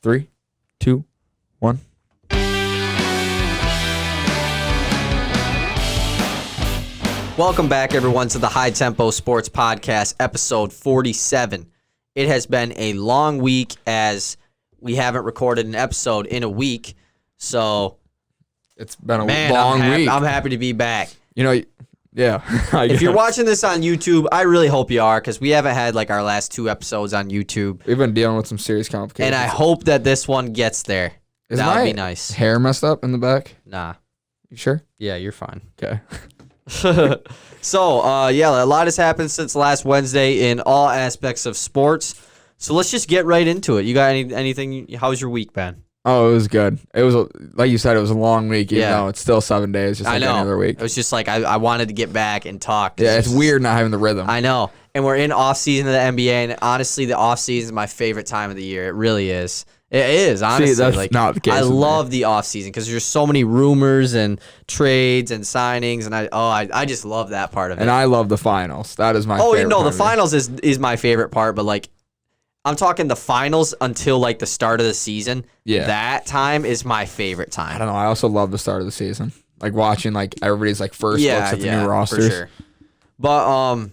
3, 2, 1. Welcome back, everyone, to the High Tempo Sports Podcast, episode 47. It has been a long week as we haven't recorded an episode in a week. So, It's been a long week. I'm happy to be back. You know, yeah. If you're watching this on YouTube, I really hope you are, because we haven't had like our last 2 episodes on YouTube. We've been dealing with some serious complications. And I hope that this one gets there. Is That would my be nice. hair messed up in the back? Nah. You sure? Yeah, you're fine. Okay. So, a lot has happened since last Wednesday in all aspects of sports. So let's just get right into it. You got anything? How's your week been? Oh, it was good. It was, like you said, it was a long week, even though it's still 7 days, just like any other week. It was just like I wanted to get back and talk. Yeah, it's weird not having the rhythm. I know. And we're in off-season of the NBA, and honestly, the off-season is my favorite time of the year. It really is. It is, honestly. See, that's not the case. I love the off-season because there's so many rumors and trades and signings, and I just love that part of it. And I love the finals. That is my favorite part the finals is my favorite part, but like, I'm talking the finals until like the start of the season. Yeah. That time is my favorite time. I don't know. I also love the start of the season. Like watching like everybody's like first looks at the new rosters. For sure. But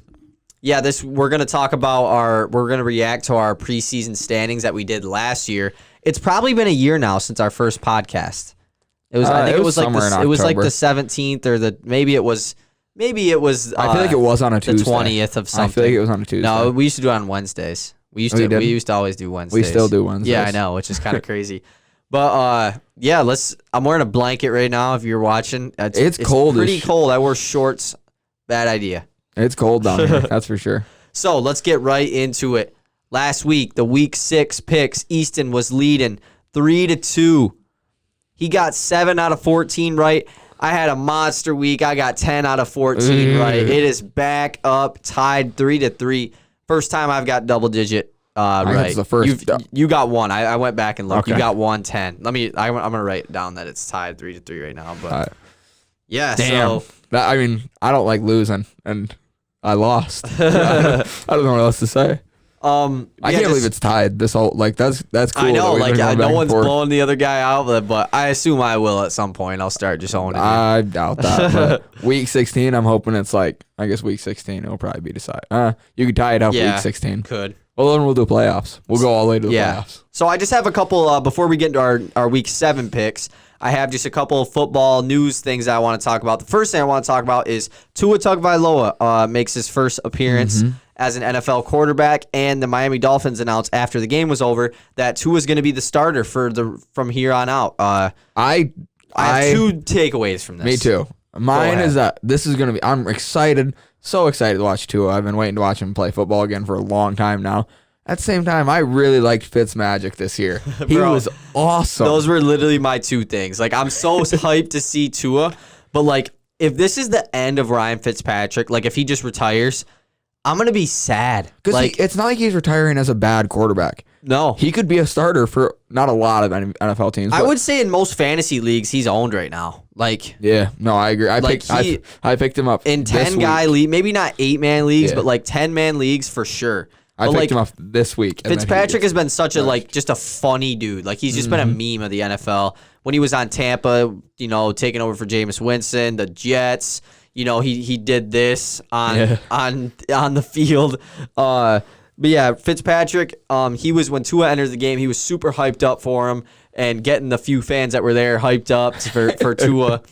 we're gonna talk about we're gonna react to our preseason standings that we did last year. It's probably been a year now since our first podcast. It was I think it was like the 17th or maybe it was I feel like it was on a Tuesday. The 20th of something. I feel like it was on a Tuesday. No, we used to do it on Wednesdays. We used to always do Wednesdays. We still do Wednesdays. Yeah, I know, which is kind of crazy. But I'm wearing a blanket right now if you're watching. It's cold. Pretty cold. I wore shorts. Bad idea. It's cold down here, that's for sure. So let's get right into it. Last week, the week 6 picks, Easton was leading 3-2. He got 7 out of 14 right. I had a monster week. I got 10 out of 14 right. It is back up, tied 3-3. First time I've got double digit right. The first. You got 1. I went back and looked. Okay. You got 110. I'm gonna write down that it's tied 3-3 right now. But yeah, damn. So I don't like losing, and I lost. I don't know what else to say. I can't believe it's tied. This whole that's cool. I know, no one's forth. blowing the other guy out, but I assume I will at some point. I'll start just owning it. I doubt that. But week 16, I'm hoping it's like week 16 it'll probably be decided. You could tie it up week 16. Could. Well, then we'll do playoffs. We'll go all the way to the playoffs. So I just have a couple before we get into our week 7 picks. I have just a couple of football news things that I want to talk about. The first thing I want to talk about is Tua Tagovailoa makes his first appearance as an NFL quarterback, and the Miami Dolphins announced after the game was over that Tua is going to be the starter from here on out. I have 2 takeaways from this. Me too. Mine is that this is going to be. I'm excited, so excited to watch Tua. I've been waiting to watch him play football again for a long time now. At the same time, I really liked Fitzmagic this year. He was awesome. Those were literally my 2 things. Like, I'm so hyped to see Tua, but like, if this is the end of Ryan Fitzpatrick, like if he just retires, I'm gonna be sad. Because it's not like he's retiring as a bad quarterback. No. He could be a starter for not a lot of NFL teams. I would say in most fantasy leagues, he's owned right now. Like, yeah, no, I agree. I picked him up in 10-guy league, maybe not 8-man leagues, but like 10-man leagues for sure. I picked him up this week. Fitzpatrick has been such just a funny dude. Like, he's just been a meme of the NFL. When he was on Tampa, taking over for Jameis Winston, the Jets, he did this on the field. But yeah, Fitzpatrick, he was, when Tua entered the game, he was super hyped up for him and getting the few fans that were there hyped up for Tua.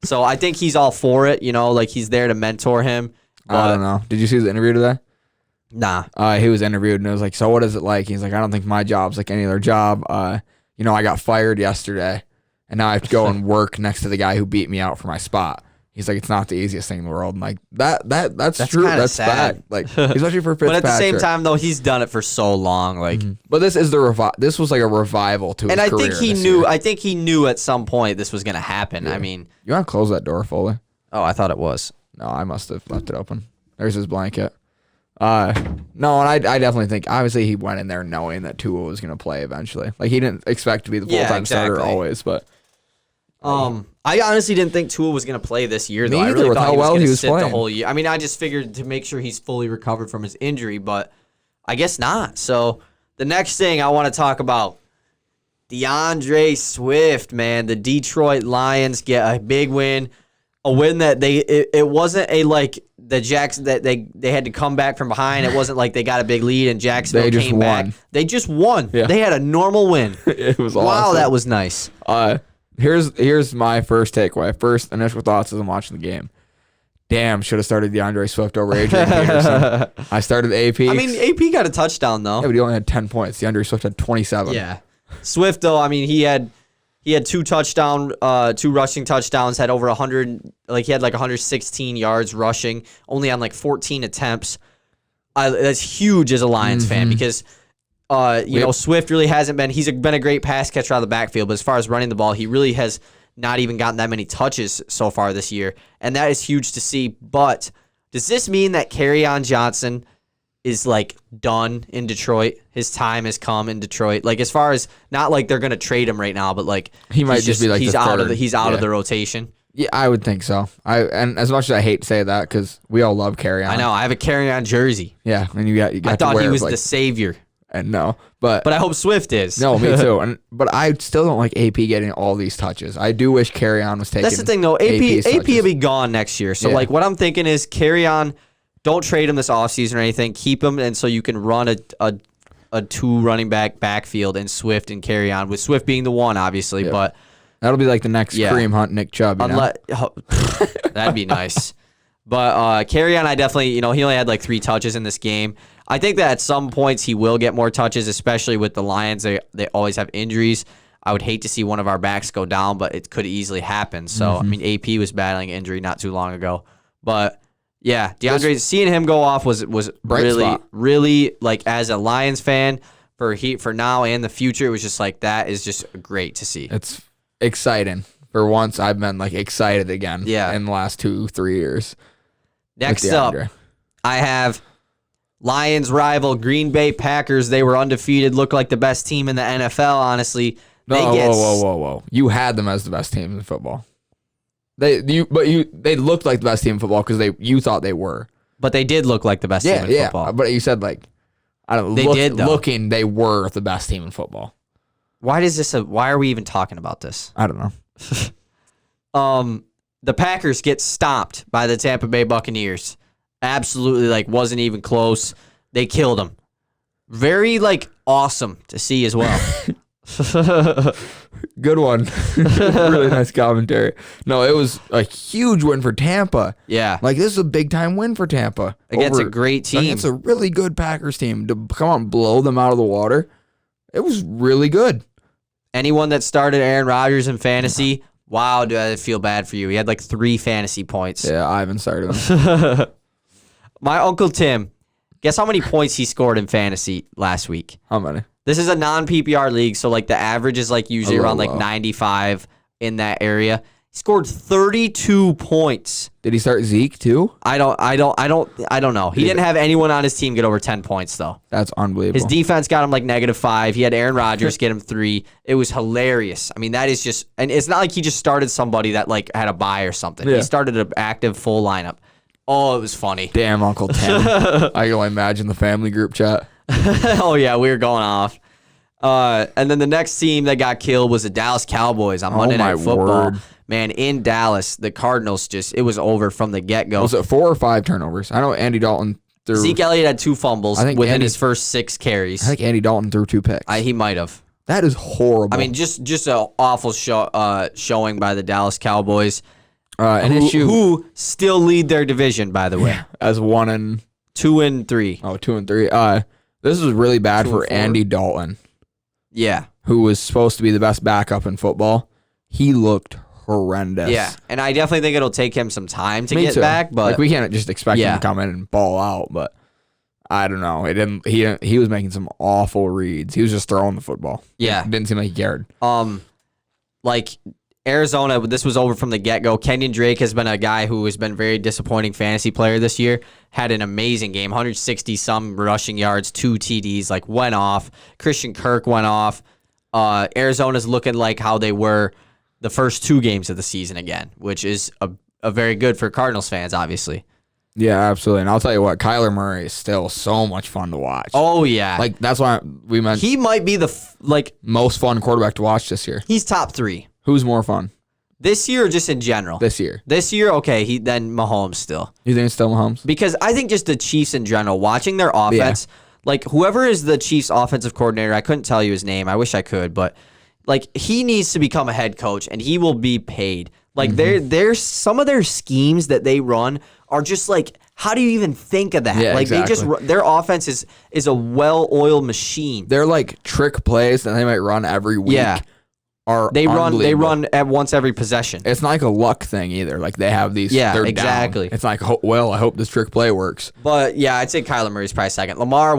So I think he's all for it, like he's there to mentor him. I don't know. Did you see his interview today? Nah. He was interviewed and it was like, so what is it like? He's like, I don't think my job's like any other job. I got fired yesterday and now I have to go and work next to the guy who beat me out for my spot. He's like, it's not the easiest thing in the world. And like that's true. That's sad. bad. Like, especially for Fitzpatrick. But at the same time, though, he's done it for so long. Like, but this is this was like a revival to his career. And I think he knew. I think he knew at some point this was going to happen. Yeah. I mean, you want to close that door fully? Oh, I thought it was. No, I must have left it open. There's his blanket. No, and I definitely think, obviously, he went in there knowing that Tua was going to play eventually. Like, he didn't expect to be the full-time starter always, but... I honestly didn't think Tua was going to play this year, though. Me I either, really with thought how he was well going he to was sit playing. the whole year. I mean, I just figured to make sure he's fully recovered from his injury, but I guess not. So, the next thing I want to talk about, DeAndre Swift, man. The Detroit Lions get a big win. A win that it wasn't a like the Jackson that they had to come back from behind. It wasn't like they got a big lead and Jacksonville came back. They just won. Yeah. They had a normal win. It was wow, awesome. that was nice. Here's my first takeaway. First initial thoughts as I'm watching the game. Damn, should have started DeAndre Swift over Adrian Peterson. I started AP. I mean, AP got a touchdown though. Yeah, but he only had 10 points. DeAndre Swift had 27. Yeah. Swift though, I mean, he had 2 rushing touchdowns, had over 100, like he had like 116 yards rushing, only on like 14 attempts. That's huge as a Lions fan because Swift really hasn't been. He's been a great pass catcher out of the backfield, but as far as running the ball, he really has not even gotten that many touches so far this year, and that is huge to see. But does this mean that Kerryon Johnson is like done in Detroit? His time has come in Detroit. Like as far as not like they're gonna trade him right now, but like he might just be like he's the out third. of the rotation. Yeah, I would think so. And as much as I hate to say that because we all love Kerryon. I know. I have a Kerryon jersey. Yeah, and you got I thought to wear he was like, the savior. And no, but I hope Swift is. No, me too. But I still don't like AP getting all these touches. I do wish Kerryon was taking. That's the thing though. AP will be gone next year. So like what I'm thinking is Kerryon, don't trade him this offseason or anything. Keep him, and so you can run a 2 running backfield and Swift and Kerryon, with Swift being the one obviously, but that'll be like the next Kareem Hunt, Nick Chubb. That'd be nice. But Kerryon, I definitely, he only had like 3 touches in this game. I think that at some points he will get more touches, especially with the Lions. They always have injuries. I would hate to see one of our backs go down, but it could easily happen. So, I mean, AP was battling injury not too long ago. But, yeah, DeAndre, seeing him go off was really, like, as a Lions fan, for now and the future, it was just like, that is just great to see. It's exciting. For once, I've been, like, excited again in the last 2-3 years. Next up, I have Lions rival Green Bay Packers. They were undefeated, looked like the best team in the NFL, honestly. Whoa. You had them as the best team in football. They looked like the best team in football because you thought they were. But they did look like the best team in football. But you said like looking they were the best team in football. Why are we even talking about this? I don't know. The Packers get stomped by the Tampa Bay Buccaneers. Absolutely, like, wasn't even close. They killed them. Very, like, awesome to see as well. Good one. Really nice commentary. No, it was a huge win for Tampa. Yeah. Like, this is a big-time win for Tampa. Against a great team. Against a really good Packers team. To come on and blow them out of the water, it was really good. Anyone that started Aaron Rodgers in fantasy, wow, do I feel bad for you. He had, like, 3 fantasy points. Yeah, I haven't started him. My Uncle Tim, guess how many points he scored in fantasy last week? How many? This is a non-PPR league, so like the average is like usually around like 95 in that area. He scored 32 points. Did he start Zeke too? I don't know. He didn't have anyone on his team get over 10 points though. That's unbelievable. His defense got him like -5. He had Aaron Rodgers get him 3. It was hilarious. I mean, that is just, and it's not like he just started somebody that like had a bye or something. Yeah. He started an active full lineup. Oh, it was funny. Damn, Uncle Tim. I can only imagine the family group chat. Oh, yeah, we were going off. And then the next team that got killed was the Dallas Cowboys on Monday Night Football. Word. Man, in Dallas, the Cardinals it was over from the get-go. Was it 4 or 5 turnovers? I know Andy Dalton threw. Zeke Elliott had 2 fumbles within his first 6 carries. I think Andy Dalton threw 2 picks. He might have. That is horrible. I mean, just an awful showing by the Dallas Cowboys. Who still lead their division, by the way. As 1 and 2 and 3. Oh, 2 and 3. This was really bad for Andy Dalton. Yeah. Who was supposed to be the best backup in football. He looked horrendous. Yeah, and I definitely think it'll take him some time to get back. But like, we can't just expect him to come in and ball out. But I don't know. It didn't. He was making some awful reads. He was just throwing the football. Yeah, it didn't seem like he cared. Like Arizona, this was over from the get-go. Kenyon Drake has been a guy who has been very disappointing fantasy player this year. Had an amazing game, 160-some rushing yards, 2 TDs, like went off. Christian Kirk went off. Arizona's looking like how they were the first 2 games of the season again, which is a very good for Cardinals fans, obviously. Yeah, absolutely. And I'll tell you what, Kyler Murray is still so much fun to watch. Oh yeah, Like that's why we mentioned he might be the most fun quarterback to watch this year. He's top 3 Who's more fun this year or just in general? this year? This year, okay. Then Mahomes still. You think it's still Mahomes? Because I think just the Chiefs in general, watching their offense, like whoever is the Chiefs offensive coordinator, I couldn't tell you his name. I wish I could, but like he needs to become a head coach and he will be paid. Like there's some of their schemes that they run are just like, how do you even think of that? Yeah, like exactly. their offense is a well-oiled machine. They're like trick plays that they might run every week. Yeah. They run at once every possession. It's not like a luck thing either. Like they have these. Yeah, they're exactly. Down. It's like, I hope this trick play works. But yeah, I'd say Kyler Murray's probably second. Lamar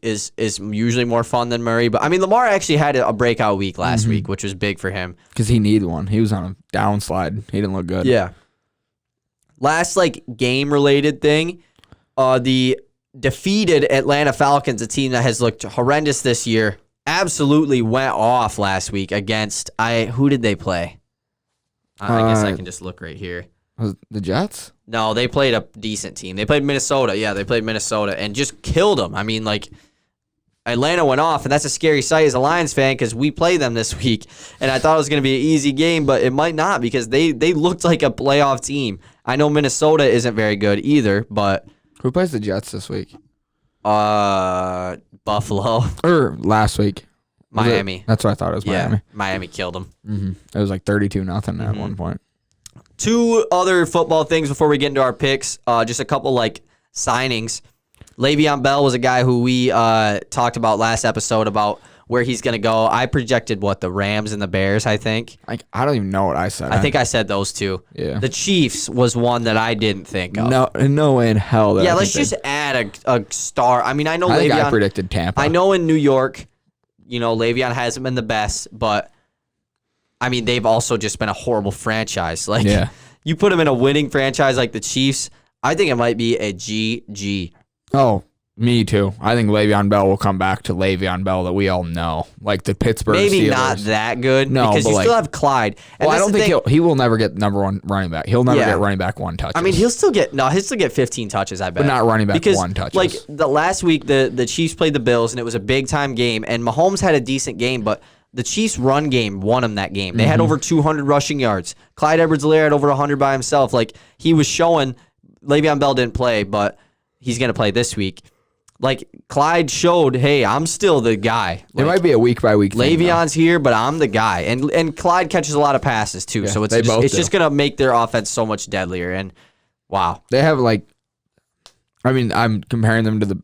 is usually more fun than Murray, but I mean Lamar actually had a breakout week last week, which was big for him because he needed one. He was on a downslide. He didn't look good. Yeah. Last game related thing, the defeated Atlanta Falcons, a team that has looked horrendous this year, absolutely went off last week against who did they play? I guess I can just look right here. Was it the Jets? No, they played a decent team. They played Minnesota. Yeah, they played Minnesota and just killed them. I mean, like Atlanta went off, and that's a scary sight as a Lions fan because we play them this week, and I thought it was going to be an easy game, but it might not because they looked like a playoff team. I know Minnesota isn't very good either, but who plays the Jets this week? Buffalo. Or last week. Miami. That's what I thought it was, Miami. Yeah, Miami killed them. Mm-hmm. It was like 32-0 at one point. 2 other football things before we get into our picks. Just a couple signings. Le'Veon Bell was a guy who we talked about last episode about where he's going to go. I projected the Rams and the Bears, I think. I don't even know what I said. I think I said those 2. Yeah. The Chiefs was one that I didn't think of. No way in hell. Yeah, let's just add a star. I mean, I know I think Le'Veon. I predicted Tampa. I know in New York, Le'Veon hasn't been the best, but I mean, they've also just been a horrible franchise. You put them in a winning franchise like the Chiefs, I think it might be a GG. Oh, me too. I think Le'Veon Bell will come back to Le'Veon Bell that we all know, like the Pittsburgh Maybe Steelers. not that good, no, because you still have Clyde. And I don't think he will never get number 1 running back. He'll never get running back 1 touches. I mean, he'll still get 15 touches, I bet. But not running back because, 1 touches. Like the last week, the Chiefs played the Bills, and it was a big time game, and Mahomes had a decent game, but the Chiefs' run game won them that game. They had over 200 rushing yards. Clyde Edwards-Helaire had over 100 by himself. Like he was showing. Le'Veon Bell didn't play, but he's going to play this week. Like Clyde showed, hey, I'm still the guy. It might be a week by week thing. Le'Veon's here, but I'm the guy, and Clyde catches a lot of passes too. So it's just gonna make their offense so much deadlier. And wow, they have I'm comparing them to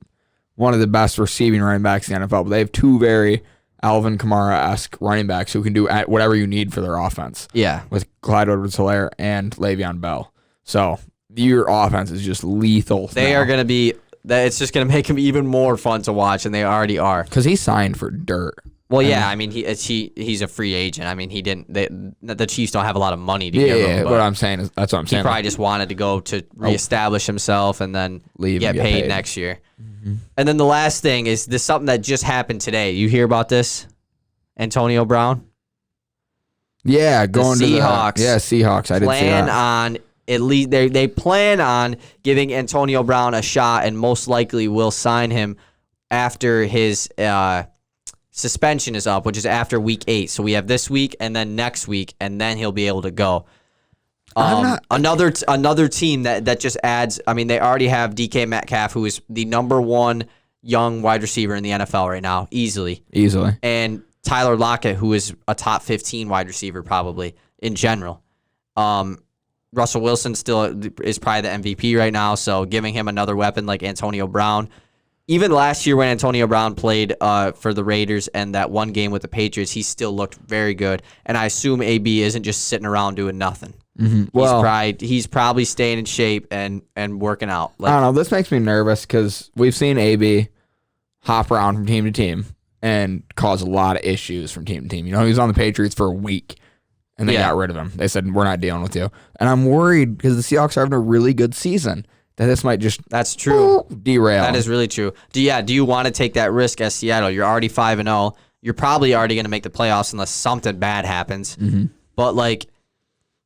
one of the best receiving running backs in the NFL. But they have 2 very Alvin Kamara-esque running backs who can do whatever you need for their offense. Yeah, with Clyde Edwards-Helaire and Le'Veon Bell. So your offense is just lethal. They are gonna be. That it's just going to make him even more fun to watch, and they already are. Because he signed for dirt. Well, yeah, I mean, he's a free agent. I mean, he didn't. The Chiefs don't have a lot of money to give him. Yeah, what I'm saying is that's what I'm saying. He probably just wanted to go to reestablish himself and then get paid next year. Mm-hmm. And then the last thing is this something that just happened today. You hear about this, Antonio Brown? Yeah, going to the Seahawks. Yeah, Seahawks. I did see that. At least they plan on giving Antonio Brown a shot, and most likely will sign him after his suspension is up, which is after week 8. So we have this week and then next week, and then he'll be able to go. Another team that just adds. I mean, they already have DK Metcalf, who is the number 1 young wide receiver in the NFL right now, easily, and Tyler Lockett, who is a top 15 wide receiver probably in general. Russell Wilson still is probably the MVP right now, so giving him another weapon like Antonio Brown. Even last year when Antonio Brown played for the Raiders and that one game with the Patriots, he still looked very good. And I assume AB isn't just sitting around doing nothing. Mm-hmm. Well, he's probably staying in shape and working out. I don't know. This makes me nervous because we've seen AB hop around from team to team and cause a lot of issues from team to team. He was on the Patriots for a week. And they got rid of him. They said, we're not dealing with you. And I'm worried because the Seahawks are having a really good season that this might just That's true. Derail. That is really true. Do you want to take that risk as Seattle? You're already 5-0. You're probably already going to make the playoffs unless something bad happens. Mm-hmm. But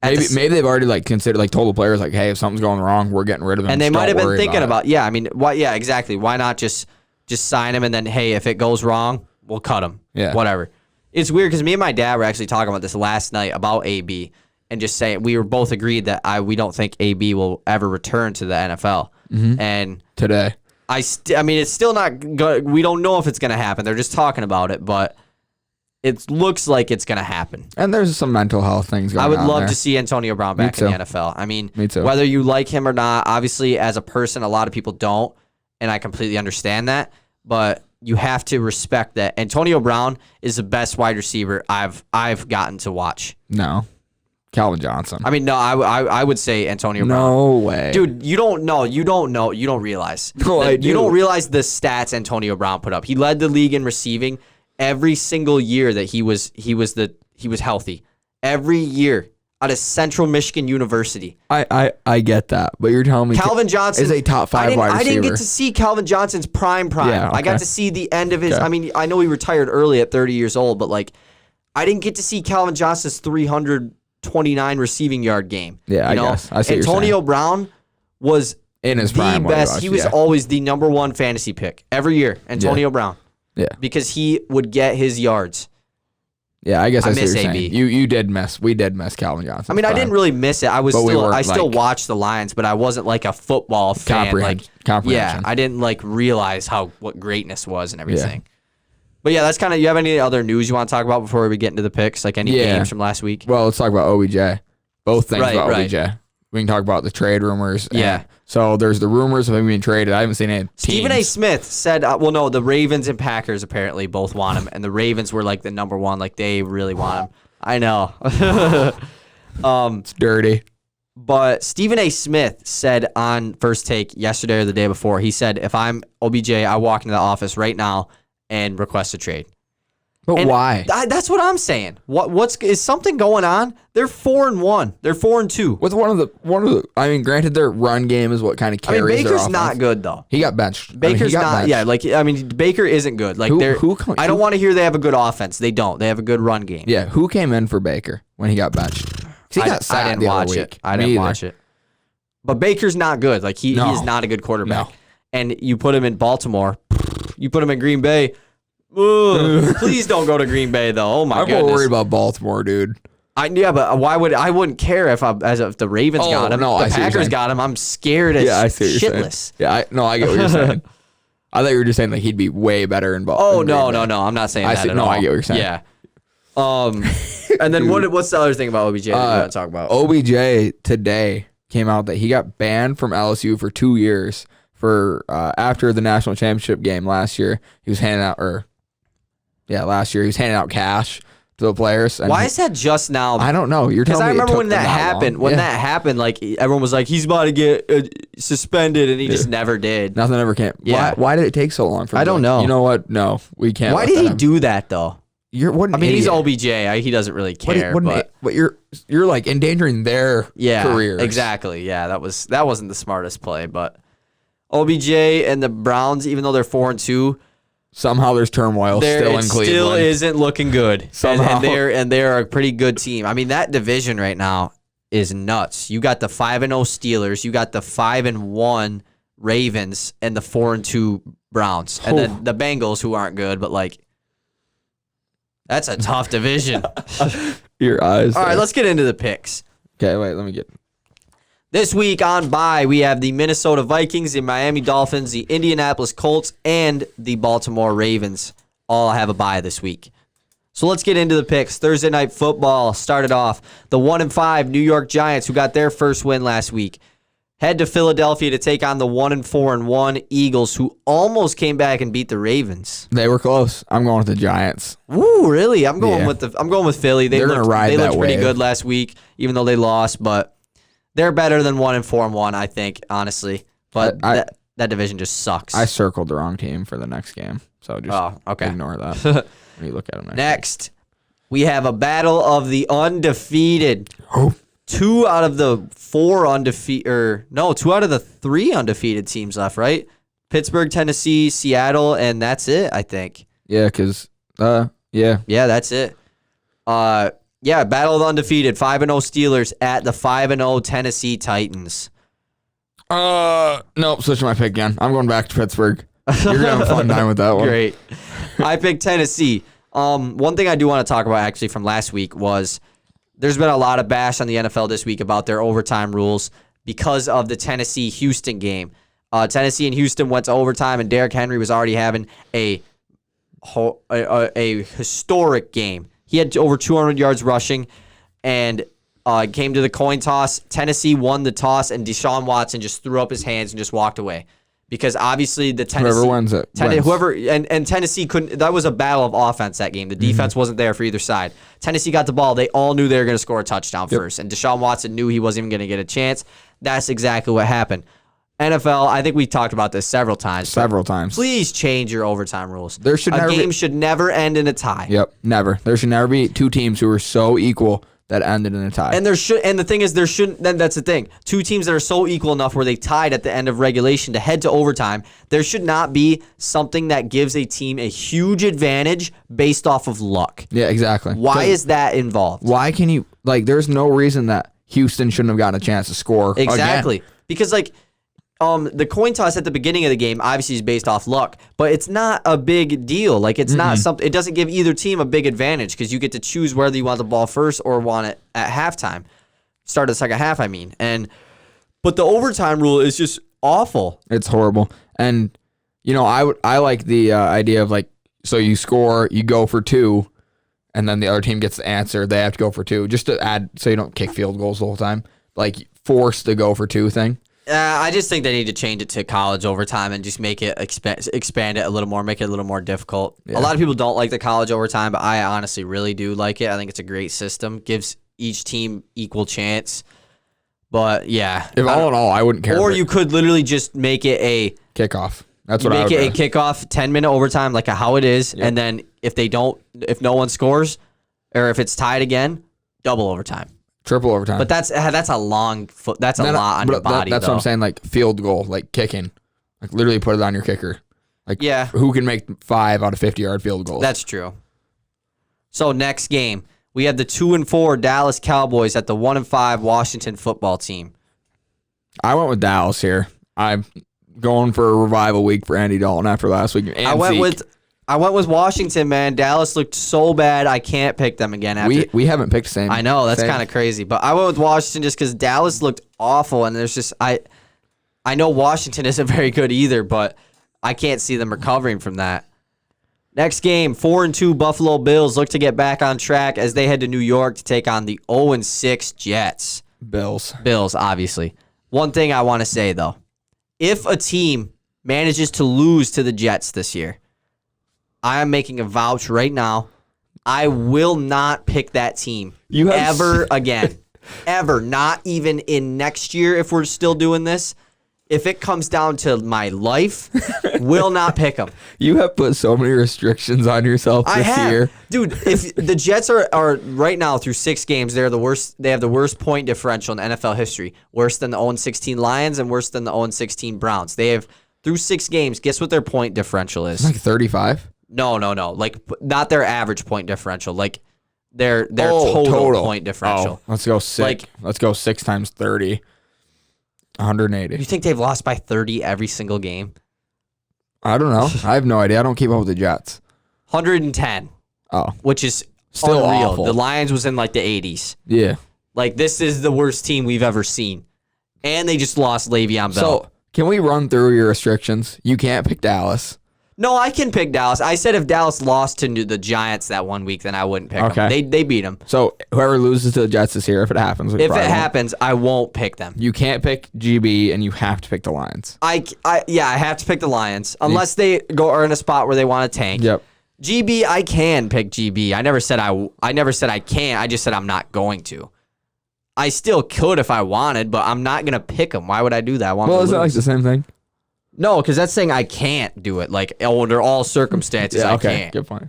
Maybe they've already like considered, like told the players like, hey, if something's going wrong, we're getting rid of him. And they might have been thinking about, yeah, I mean, why? Yeah, exactly. Why not just sign him and then, hey, if it goes wrong, we'll cut him. Yeah. Whatever. It's weird because me and my dad were actually talking about this last night about AB and just saying we were both agreed that we don't think AB will ever return to the NFL. Mm-hmm. And today, I mean, it's still not good. We don't know if it's going to happen. They're just talking about it, but it looks like it's going to happen. And there's some mental health things going on. I would love there. to see Antonio Brown back in the NFL. I mean, Me too. Whether you like him or not, obviously, as a person, a lot of people don't, and I completely understand that. But you have to respect that Antonio Brown is the best wide receiver I've gotten to watch. No, Calvin Johnson. I mean, no, I would say Antonio Brown. No way, dude. You don't know. You don't realize. No, I do. You don't realize the stats Antonio Brown put up. He led the league in receiving every single year that he was healthy. Every year out of Central Michigan University. I get that, but you're telling me Calvin Johnson is a top 5 wide receiver. I didn't get to see Calvin Johnson's prime. Yeah, okay. I got to see the end of his. Okay. I mean, I know he retired early at 30 years old, but like, I didn't get to see Calvin Johnson's 329 receiving yard game. Yeah, you know? I guess. I see what you're Antonio saying. Brown was In his the prime, best. He was yeah. always the number one fantasy pick every year. Antonio Brown. Yeah. Because he would get his yards. Yeah, I guess I see miss what you're AB. saying. We did miss Calvin Johnson. I mean, I didn't really miss it. I still watched the Lions, but I wasn't like a football fan. Comprehension. Yeah, I didn't like realize what greatness was and everything. Yeah. But yeah, that's kind of. You have any other news you want to talk about before we get into the picks? Like any games from last week? Well, let's talk about OBJ. Both things about right. OBJ. We can talk about the trade rumors. Yeah. So there's the rumors of him being traded. I haven't seen any teams. Stephen A. Smith said, the Ravens and Packers apparently both want him, and the Ravens were like the number one, like they really want him. I know. It's dirty. But Stephen A. Smith said on First Take yesterday or the day before, he said, if I'm OBJ, I walk into the office right now and request a trade. But why? That's what I'm saying. Is something going on? They're 4-1. They're 4-2. With one of the. I mean, granted, their run game is what kind of carries. I mean, their Baker's offense. not good though. He got benched. Baker's he got not. benched. Yeah, like I mean, Baker isn't good. Like I don't want to hear they have a good offense. They don't. They have a good run game. Yeah, who came in for Baker when he got benched? He got sacked I didn't the other watch week. it. I didn't watch it. But Baker's not good. Like he is not a good quarterback. No. And you put him in Baltimore. You put him in Green Bay. Ugh, please don't go to Green Bay though. Oh my goodness. I'm more worried about Baltimore, dude. But why would I wouldn't care if the Ravens got him. No, the Packers got him. I'm scared as I see what you're shitless. saying. Yeah, I get what you're saying. I thought you were just saying like he'd be way better in Baltimore. Oh no. I'm not saying that at all. I get what you're saying. Yeah. And then what's the other thing about OBJ that you want to talk about? OBJ today came out that he got banned from LSU for 2 years for after the national championship game last year. He was handing out last year he was handing out cash to the players. And why is that just now? I don't know. You're telling me. Because I remember when that happened. When that happened, like everyone was like, he's about to get suspended, and he just never did. Nothing ever came. Yeah. Why did it take so long for? I don't know. You know what? No, we can't. Why did he do that though? He's OBJ. He doesn't really care. But you're like endangering their careers. Exactly. Yeah, that wasn't the smartest play. But OBJ and the Browns, even though they're 4-2. Somehow there's turmoil still in Cleveland. Still isn't looking good. Somehow. And they're a pretty good team. I mean, that division right now is nuts. You got the 5-0 Steelers, you got the 5-1 Ravens, and the 4-2 Browns. And then the Bengals, who aren't good, but like that's a tough division. Your eyes. All right, let's get into the picks. Okay, wait, let me get. This week on bye, we have the Minnesota Vikings, the Miami Dolphins, the Indianapolis Colts, and the Baltimore Ravens all have a bye this week. So let's get into the picks. Thursday Night Football started off. The 1-5 New York Giants, who got their first win last week, head to Philadelphia to take on the 1-4-1 Eagles, who almost came back and beat the Ravens. They were close. I'm going with the Giants. Ooh, really? I'm going with Philly. They're going to ride They that looked pretty wave. good last week, even though they lost, but they're better than 1-4-1, I think, honestly. But that division just sucks. I circled the wrong team for the next game, so just ignore that. Let me look at them next. We have a battle of the undefeated. Oh. 2 out of the 3 undefeated teams left, right? Pittsburgh, Tennessee, Seattle, and that's it, I think. Yeah, because, yeah. Yeah, that's it. Yeah, battle of the undefeated 5-0 Steelers at the 5-0 Tennessee Titans. Nope, switching my pick again. I'm going back to Pittsburgh. You're going to have a fun time with that one. Great. I picked Tennessee. One thing I do want to talk about actually from last week was there's been a lot of bash on the NFL this week about their overtime rules because of the Tennessee-Houston game. Tennessee and Houston went to overtime, and Derrick Henry was already having a historic game. He had over 200 yards rushing, and came to the coin toss. Tennessee won the toss, and Deshaun Watson just threw up his hands and just walked away. Because obviously the Tennessee... Whoever wins it. Wins. And Tennessee couldn't... That was a battle of offense, that game. The defense wasn't there for either side. Tennessee got the ball. They all knew they were going to score a touchdown first. And Deshaun Watson knew he wasn't even going to get a chance. That's exactly what happened. NFL, I think we talked about this several times. Please change your overtime rules. A game should never end in a tie. Yep, never. There should never be two teams who are so equal that ended in a tie. And the thing is, there shouldn't. Then that's the thing. Two teams that are so equal enough where they tied at the end of regulation to head to overtime. There should not be something that gives a team a huge advantage based off of luck. Yeah, exactly. Why is that involved? Why can you There's no reason that Houston shouldn't have gotten a chance to score. Exactly, again. because the coin toss at the beginning of the game obviously is based off luck, but it's not a big deal. It's not something. It doesn't give either team a big advantage because you get to choose whether you want the ball first or want it at halftime, start of the second half. I mean, but the overtime rule is just awful. It's horrible, and I like the idea of so you score, you go for two, and then the other team gets the answer. They have to go for two, just to add so you don't kick field goals the whole time. Force the go for two thing. I just think they need to change it to college overtime and just make it expand it a little more, make it a little more difficult. Yeah. A lot of people don't like the college overtime, but I honestly really do like it. I think it's a great system, gives each team equal chance. But yeah, all in all, I wouldn't care. Or you could literally just make it a kickoff. That's what I would make it a kickoff, 10-minute overtime, like how it is, and then if no one scores, or if it's tied again, double overtime. Triple overtime. But that's a long foot. That's a lot on your body. That's what I'm saying. Field goal, kicking, literally put it on your kicker. Who can make 5 out of 50-yard field goals? That's true. So next game, we have the 2-4 Dallas Cowboys at the 1-5 Washington football team. I went with Dallas here. I'm going for a revival week for Andy Dalton after last week. And I went with Washington, man. Dallas looked so bad. I can't pick them again. We haven't picked the same. I know, that's kind of crazy. But I went with Washington just because Dallas looked awful. And there's just, I know Washington isn't very good either, but I can't see them recovering from that. Next game, 4-2 Buffalo Bills look to get back on track as they head to New York to take on the 0-6 Jets. Bills, obviously. One thing I want to say, though. If a team manages to lose to the Jets this year, I am making a vouch right now. I will not pick that team ever again. Ever. Not even in next year if we're still doing this. If it comes down to my life, will not pick them. You have put so many restrictions on yourself this year. Dude, if the Jets are right now through 6 games, they're the worst. They have the worst point differential in NFL history. Worse than the 0-16 Lions and worse than the 0-16 Browns. They have, through 6 games, guess what their point differential is? 35? No. Not their average point differential. Their total point differential. Let's go 6. Let's go 6 times 30. 180. You think they've lost by 30 every single game? I don't know. I have no idea. I don't keep up with the Jets. 110. Oh. Which is still unreal. awful. The Lions was in the 80s. Yeah. This is the worst team we've ever seen. And they just lost Le'Veon Bell. So, can we run through your restrictions? You can't pick Dallas. No, I can pick Dallas. I said if Dallas lost to the Giants that one week, then I wouldn't pick them. They beat them. So whoever loses to the Jets this year, if it happens. If it happens, I won't pick them. You can't pick GB, and you have to pick the Lions. I have to pick the Lions. Unless they are in a spot where they want to tank. Yep. GB, I can pick GB. I never said I can't. I just said I'm not going to. I still could if I wanted, but I'm not going to pick them. Why would I do that? Is that the same thing? No, because that's saying I can't do it. Under all circumstances, I can't. Good point.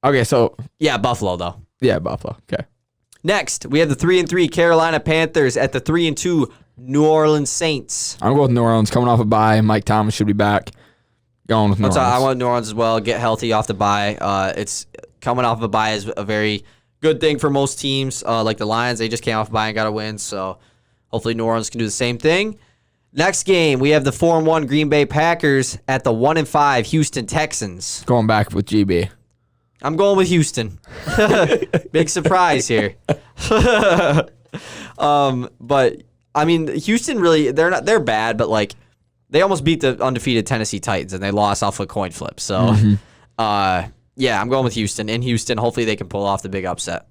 Okay, so... Yeah, Buffalo, though. Yeah, Buffalo. Okay. Next, we have the 3-3 Carolina Panthers at the 3-2 New Orleans Saints. I'm going with New Orleans. Coming off a bye, Mike Thomas should be back. Going with New Orleans. I want New Orleans as well. Get healthy off the bye. It's coming off of a bye is a very good thing for most teams. Like the Lions, they just came off a bye and got a win. So hopefully New Orleans can do the same thing. Next game, we have the 4-1 Green Bay Packers at the 1-5 Houston Texans. Going back with GB. I'm going with Houston. Big surprise here. But I mean, Houston really they're bad, but like they almost beat the undefeated Tennessee Titans and they lost off a coin flip. So yeah, I'm going with Houston. In Houston, hopefully they can pull off the big upset.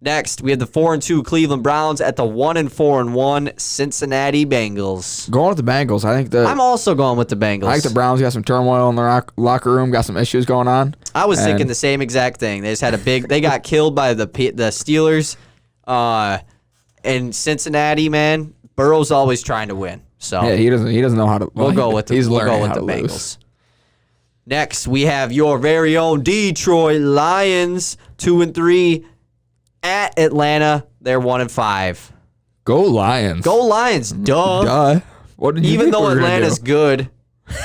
Next, we have the 4-2 Cleveland Browns at the 1-4-1 Cincinnati Bengals. Going with the Bengals. I'm also going with the Bengals. I think the Browns got some turmoil in their locker room, got some issues going on. I was thinking the same exact thing. They just had they got killed by the Steelers. And Cincinnati, man, Burrow's always trying to win. So yeah, he doesn't know how to. We'll go with the Bengals. Next, we have your very own Detroit Lions, 2-3 at Atlanta. They're 1-5. Go Lions. Go Lions. Duh. What did you Even think though we were gonna Atlanta's do? good,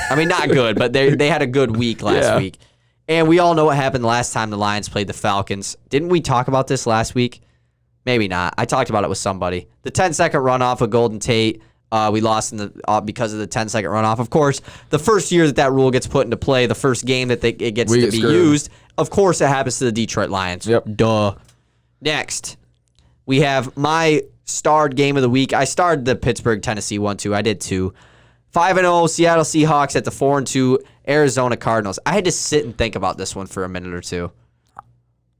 I mean not good, but they had a good week last week. And we all know what happened last time the Lions played the Falcons. Didn't we talk about this last week? Maybe not. I talked about it with somebody. The 10-second runoff of Golden Tate. We lost because of the 10-second runoff. Of course, the first year that rule gets put into play, the first game that it gets to be used, of course it happens to the Detroit Lions. Yep. Duh. Next, we have my starred game of the week. I starred the Pittsburgh, Tennessee 1-2. I did too. 5-0 Seattle Seahawks at the 4-2 Arizona Cardinals. I had to sit and think about this one for a minute or two.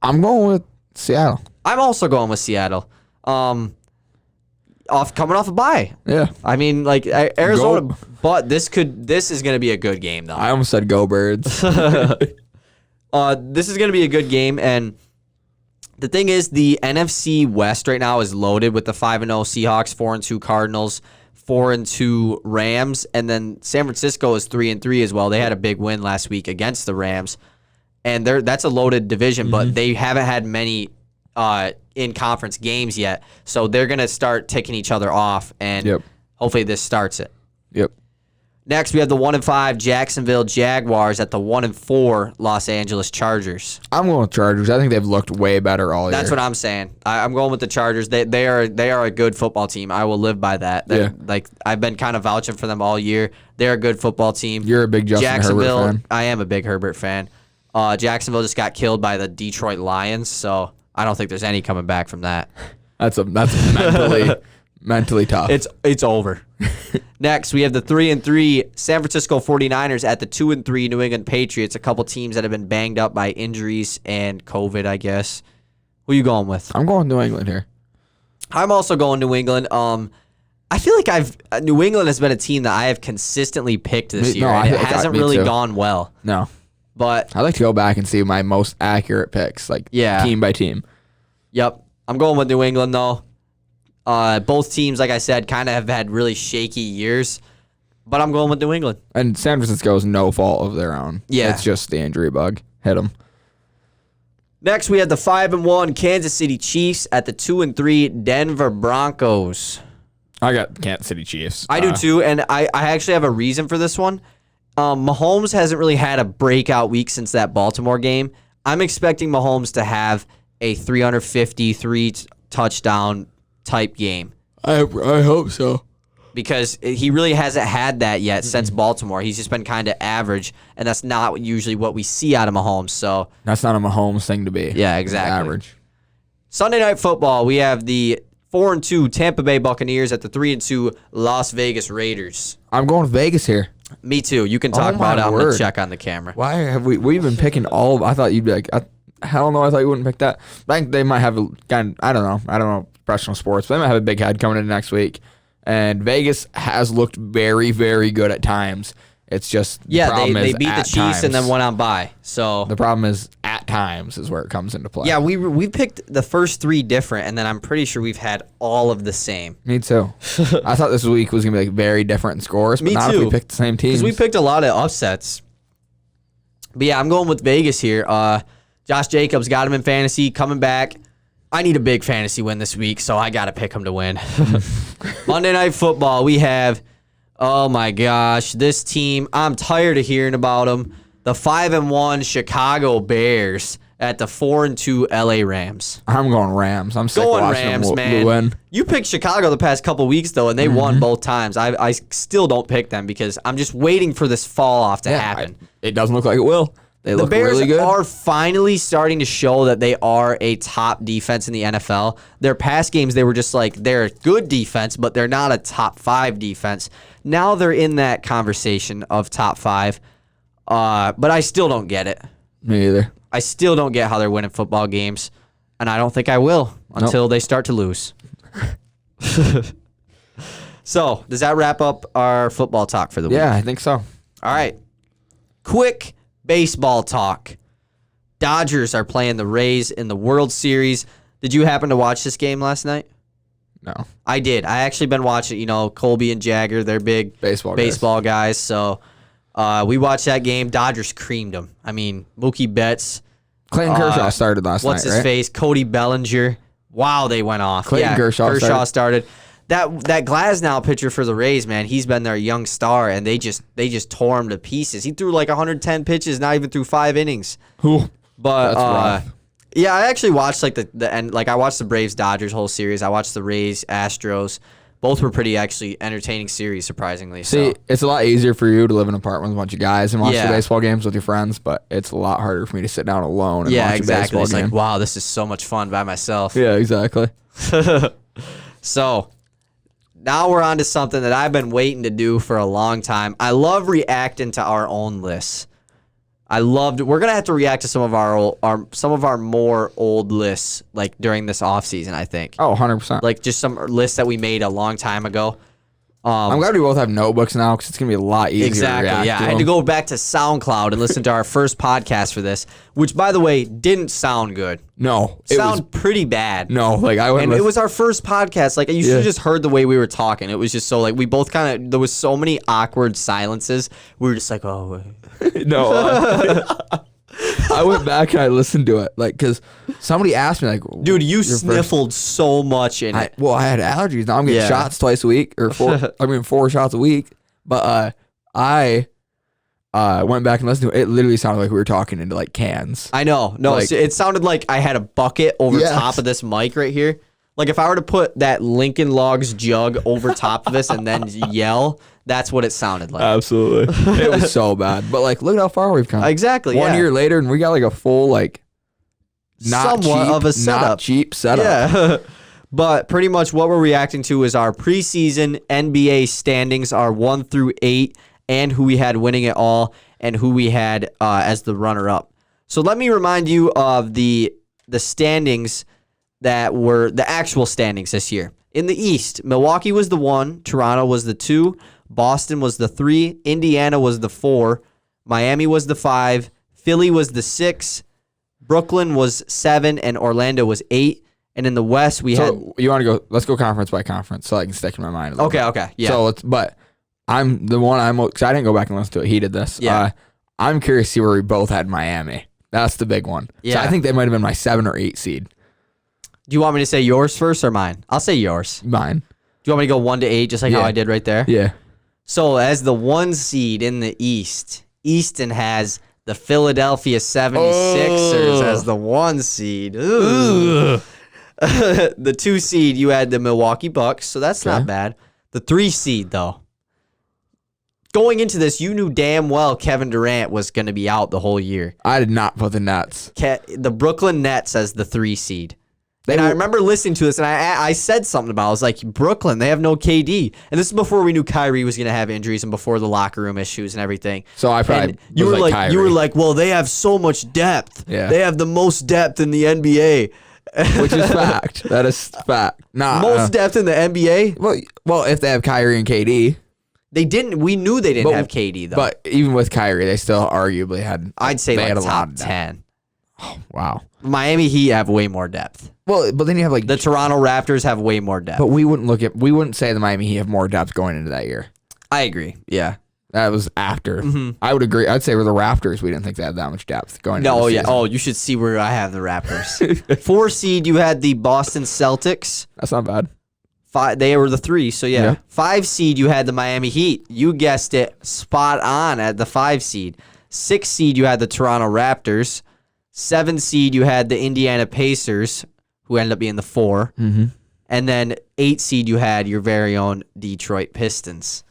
I'm going with Seattle. I'm also going with Seattle. Coming off a bye. Yeah. I mean, like Arizona, but this is going to be a good game though. I almost said go Birds. This is going to be a good game, and the thing is, the NFC West right now is loaded with the 5-0 Seahawks, 4-2 Cardinals, 4-2 Rams, and then San Francisco is 3-3 as well. They had a big win last week against the Rams, and that's a loaded division, but they haven't had many in-conference games yet, so they're going to start ticking each other off, and hopefully this starts it. Yep. Next, we have the 1-5 Jacksonville Jaguars at the 1-4 Los Angeles Chargers. I'm going with Chargers. I think they've looked way better all year. That's what I'm saying. I'm going with the Chargers. They are a good football team. I will live by that. Like I've been kind of vouching for them all year. They're a good football team. You're a big Justin Herbert fan. I am a big Herbert fan. Jacksonville just got killed by the Detroit Lions, so I don't think there's any coming back from that. That's mentally tough. It's over. Next, we have the 3-3 San Francisco 49ers at the 2-3 New England Patriots, a couple teams that have been banged up by injuries and COVID, I guess. Who are you going with? I'm going New England here. I'm also going New England. I feel like New England has been a team that I have consistently picked this year, and it hasn't really gone well. No. But I like to go back and see my most accurate picks, like team by team. Yep. I'm going with New England, though. Both teams, like I said, kind of have had really shaky years, but I'm going with New England. And San Francisco is no fault of their own. Yeah. It's just the injury bug. Hit them. Next, we have the 5-1 Kansas City Chiefs at the 2-3 Denver Broncos. I got Kansas City Chiefs. I do too, and I actually have a reason for this one. Mahomes hasn't really had a breakout week since that Baltimore game. I'm expecting Mahomes to have a 353 touchdown type game. I hope so. Because he really hasn't had that yet since Baltimore. He's just been kind of average, and that's not usually what we see out of Mahomes. So that's not a Mahomes thing to be. Yeah, exactly. Average. Sunday Night Football, we have the 4-2 Tampa Bay Buccaneers at the 3-2 Las Vegas Raiders. I'm going with Vegas here. Me too. You can talk about it. I'm going to check on the camera. Why have we've been picking all? I thought you'd be like, hell no, I thought you wouldn't pick that. I think they might have a kind. I don't know professional sports, but they might have a big head coming in next week. And Vegas has looked very, very good at times. It's just the problem they is beat the Chiefs and then went on bye. So the problem is at times is where it comes into play. Yeah, we picked the first three different, and then I'm pretty sure we've had all of the same. Me too. I thought this week was gonna be like very different in scores, but not if we picked the same teams. Because we picked a lot of upsets. But yeah, I'm going with Vegas here. Josh Jacobs got him in fantasy, coming back. I need a big fantasy win this week, so I got to pick him to win. Monday Night Football, we have, oh my gosh, this team, I'm tired of hearing about them. The 5-1 Chicago Bears at the 4-2 LA Rams. I'm going Rams. I'm sick of Going watching Rams, them man. win. You picked Chicago the past couple weeks, though, and they won both times. I still don't pick them because I'm just waiting for this fall off to happen. It doesn't look like it will. They look Bears really good. are finally starting to show that they are a top defense in the NFL. Their past games, they were just like, they're a good defense, but they're not a top 5 defense. Now they're in that conversation of top 5, but I still don't get it. Me either. I still don't get how they're winning football games, and I don't think I will until they start to lose. So, does that wrap up our football talk for the week? Yeah, I think so. All right. Quick baseball talk. Dodgers are playing the Rays in the World Series. Did you happen to watch this game last night? No. I did. I actually been watching, Colby and Jagger, they're big baseball guys. So we watched that game. Dodgers creamed them. I mean, Mookie Betts. Clayton Kershaw started last night, What's his face? Cody Bellinger. Wow, they went off. Clayton Kershaw started. That Glasnow pitcher for the Rays, man, he's been their young star, and they just tore him to pieces. He threw like 110 pitches, not even through 5 innings. Ooh, but that's rough. yeah, I actually watched like the end. Like I watched the Braves Dodgers whole series. I watched the Rays Astros. Both were pretty actually entertaining series, surprisingly. See, it's a lot easier for you to live in an apartment with a bunch of guys and watch the baseball games with your friends, but it's a lot harder for me to sit down alone and watch a baseball it's game. like, wow, this is so much fun by myself. Yeah, exactly. So now we're on to something that I've been waiting to do for a long time. I love reacting to our own lists. We're gonna have to react to some of our more old lists like during this off season. I think. Oh, 100%. Like just some lists that we made a long time ago. I'm glad we both have notebooks now because it's gonna be a lot easier. Exactly. To react Yeah, to I had to them. go back to SoundCloud and listen to our first podcast for this, which by the way didn't sound good. No, Pretty bad. No, like I went. And it was our first podcast. Like you should have just heard the way we were talking. It was just so like we both kind of there was so many awkward silences. We were just like, oh. No. I went back and I listened to it, like, because somebody asked me, like, dude, you sniffled so much in it. Well, I had allergies. Now I'm getting shots twice a week, or 4 shots a week. But I went back and listened to it. It literally sounded like we were talking into like cans. I know. No, like, it sounded like I had a bucket over top of this mic right here. Like if I were to put that Lincoln Logs jug over top of this and then yell, that's what it sounded like. Absolutely. It was so bad. But like, look at how far we've come. Exactly. 1 year later, and we got like a full like not cheap setup. Yeah. But pretty much what we're reacting to is our preseason NBA standings, our 1 through 8, and who we had winning it all, and who we had as the runner-up. So let me remind you of the standings that were the actual standings this year. In the East, Milwaukee was the 1, Toronto was the 2, Boston was the 3, Indiana was the 4, Miami was the 5, Philly was the 6, Brooklyn was 7, and Orlando was 8. And in the West, we had. You want to go? Let's go conference by conference, so I can stick in my mind. Okay, yeah. So but I'm the one because I didn't go back and listen to it. He did this. Yeah. I'm curious to see where we both had Miami. That's the big one. Yeah. So I think they might have been my 7 or 8 seed. Do you want me to say yours first or mine? I'll say yours. Mine. Do you want me to go 1 to 8, just like how I did right there? Yeah. So as the 1 seed in the East, Easton has the Philadelphia 76ers as the 1 seed. Ooh. The 2 seed, you had the Milwaukee Bucks, so that's not bad. The 3 seed, though. Going into this, you knew damn well Kevin Durant was going to be out the whole year. I did not put the Nets. The Brooklyn Nets as the 3 seed. I remember listening to this, and I said something about it. I was like, Brooklyn, they have no KD. And this is before we knew Kyrie was going to have injuries and before the locker room issues and everything. So I probably you were like Kyrie. You were like, well, they have so much depth. Yeah. They have the most depth in the NBA. Which is fact. That is fact. Most depth in the NBA? Well, if they have Kyrie and KD. They didn't. We knew they didn't have KD, though. But even with Kyrie, they still arguably had. I'd say they like had a lot top of 10. Oh, wow. Miami Heat have way more depth. Well, but then you have like the Toronto Raptors have way more depth. But we wouldn't say the Miami Heat have more depth going into that year. I agree. Yeah. That was after. Mm-hmm. I would agree. I'd say with the Raptors, we didn't think they had that much depth going into the season. Oh, you should see where I have the Raptors. 4 seed, you had the Boston Celtics. That's not bad. 5, they were the 3, so yeah. 5 seed, you had the Miami Heat. You guessed it spot on at the 5 seed. 6 seed, you had the Toronto Raptors. 7 seed, you had the Indiana Pacers, who ended up being the 4. Mm-hmm. And then 8 seed, you had your very own Detroit Pistons.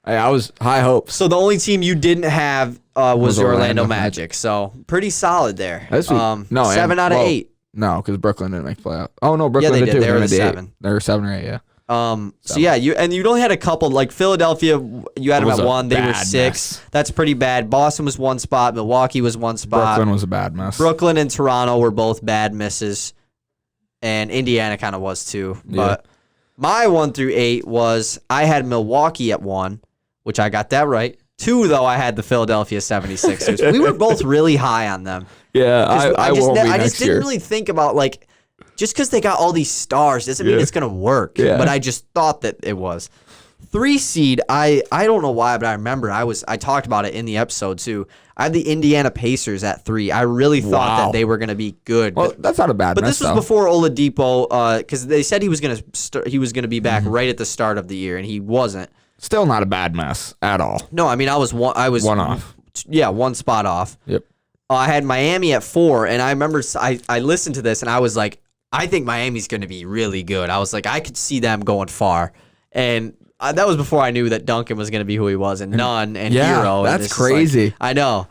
I was high hopes. So the only team you didn't have was the Orlando Magic. So pretty solid there. That's no, 7 out of 8. No, because Brooklyn didn't make playoff. Oh no, Brooklyn they did did. too. They were the 8. 7. They were 7 or 8. Yeah. So yeah, you only had a couple. Like Philadelphia, you had them at 1. They were 6. Mess. That's pretty bad. Boston was 1 spot. Milwaukee was 1 spot. Brooklyn was a bad mess. Brooklyn and Toronto were both bad misses, and Indiana kind of was too. But my 1 through 8 was I had Milwaukee at 1, which I got that right. 2, though, I had the Philadelphia 76ers. We were both really high on them. Yeah, I just didn't really think about, like, just because they got all these stars doesn't mean it's going to work. Yeah. But I just thought that it was. 3 seed, I don't know why, but I remember I talked about it in the episode, too. I had the Indiana Pacers at 3. I really thought that they were going to be good. Well, that's not a bad But mess, this was before Oladipo, because they said he was going to be back right at the start of the year, and he wasn't. Still not a bad mess at all. No, I mean I was one off. Yeah, 1 spot off. Yep. I had Miami at 4, and I remember I listened to this and I was like, I think Miami's going to be really good. I was like, I could see them going far, and that was before I knew that Duncan was going to be who he was, and Nunn and Hero. That's crazy. I know.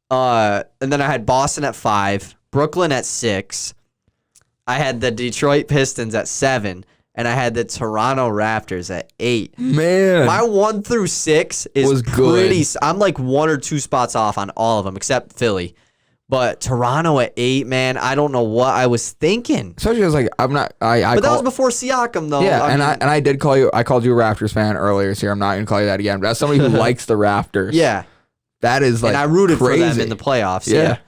And then I had Boston at 5, Brooklyn at 6. I had the Detroit Pistons at 7. And I had the Toronto Raptors at 8. Man. My 1 through 6 was pretty good. I'm like 1 or 2 spots off on all of them except Philly. But Toronto at 8, man, I don't know what I was thinking. Especially, I was like, I'm not. But that was before Siakam, though. Yeah, I did call you. I called you a Raptors fan earlier this year. I'm not going to call you that again. But as somebody who likes the Raptors, yeah, that is like, and I rooted crazy. for them in the playoffs. Yeah.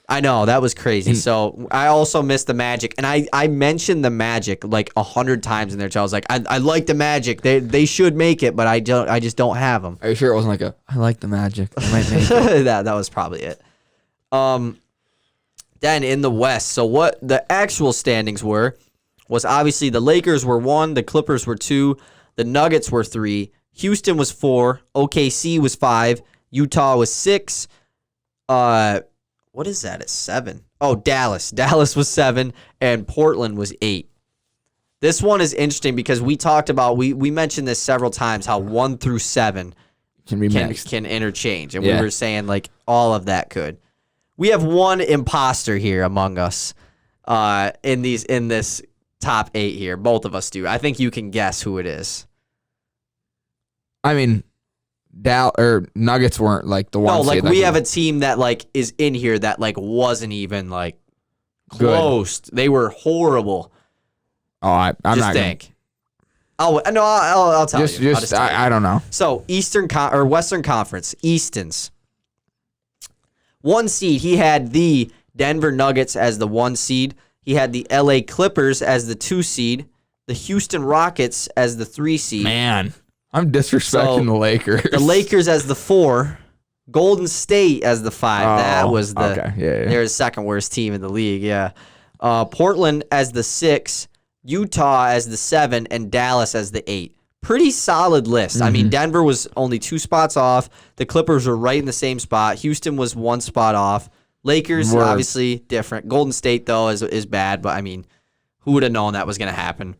I know, that was crazy. So I also missed the Magic, and I mentioned the Magic like 100 times in there. So I was like, I like the Magic. They should make it, but I just don't have them. Are you sure it wasn't like I like the Magic? I might make it. that was probably it. Then in the West, so what the actual standings were was obviously the Lakers were 1, the Clippers were 2, the Nuggets were 3, Houston was 4, OKC was 5, Utah was 6. What is that at 7? Oh, Dallas. Dallas was 7, and Portland was 8. This one is interesting because we talked about, we mentioned this several times, how 1 through 7 can interchange. And we were saying, like, all of that could. We have one imposter here among us in this top 8 here. Both of us do. I think you can guess who it is. I mean, Nuggets weren't like the one. No, like we have a team that like is in here that like wasn't even like close. Good. They were horrible. Oh, I'm just not. Think. I'll tell you. I don't know. So Western Conference, Easton's 1 seed. He had the Denver Nuggets as the 1 seed. He had the LA Clippers as the 2 seed. The Houston Rockets as the 3 seed. Man. I'm disrespecting the Lakers. The Lakers as the 4, Golden State as the 5. Oh, that was they're the second worst team in the league. Yeah, Portland as the 6, Utah as the 7, and Dallas as the 8. Pretty solid list. I mean, Denver was only 2 spots off. The Clippers were right in the same spot. Houston was 1 spot off. Lakers obviously different. Golden State though is bad, but I mean, who would have known that was going to happen?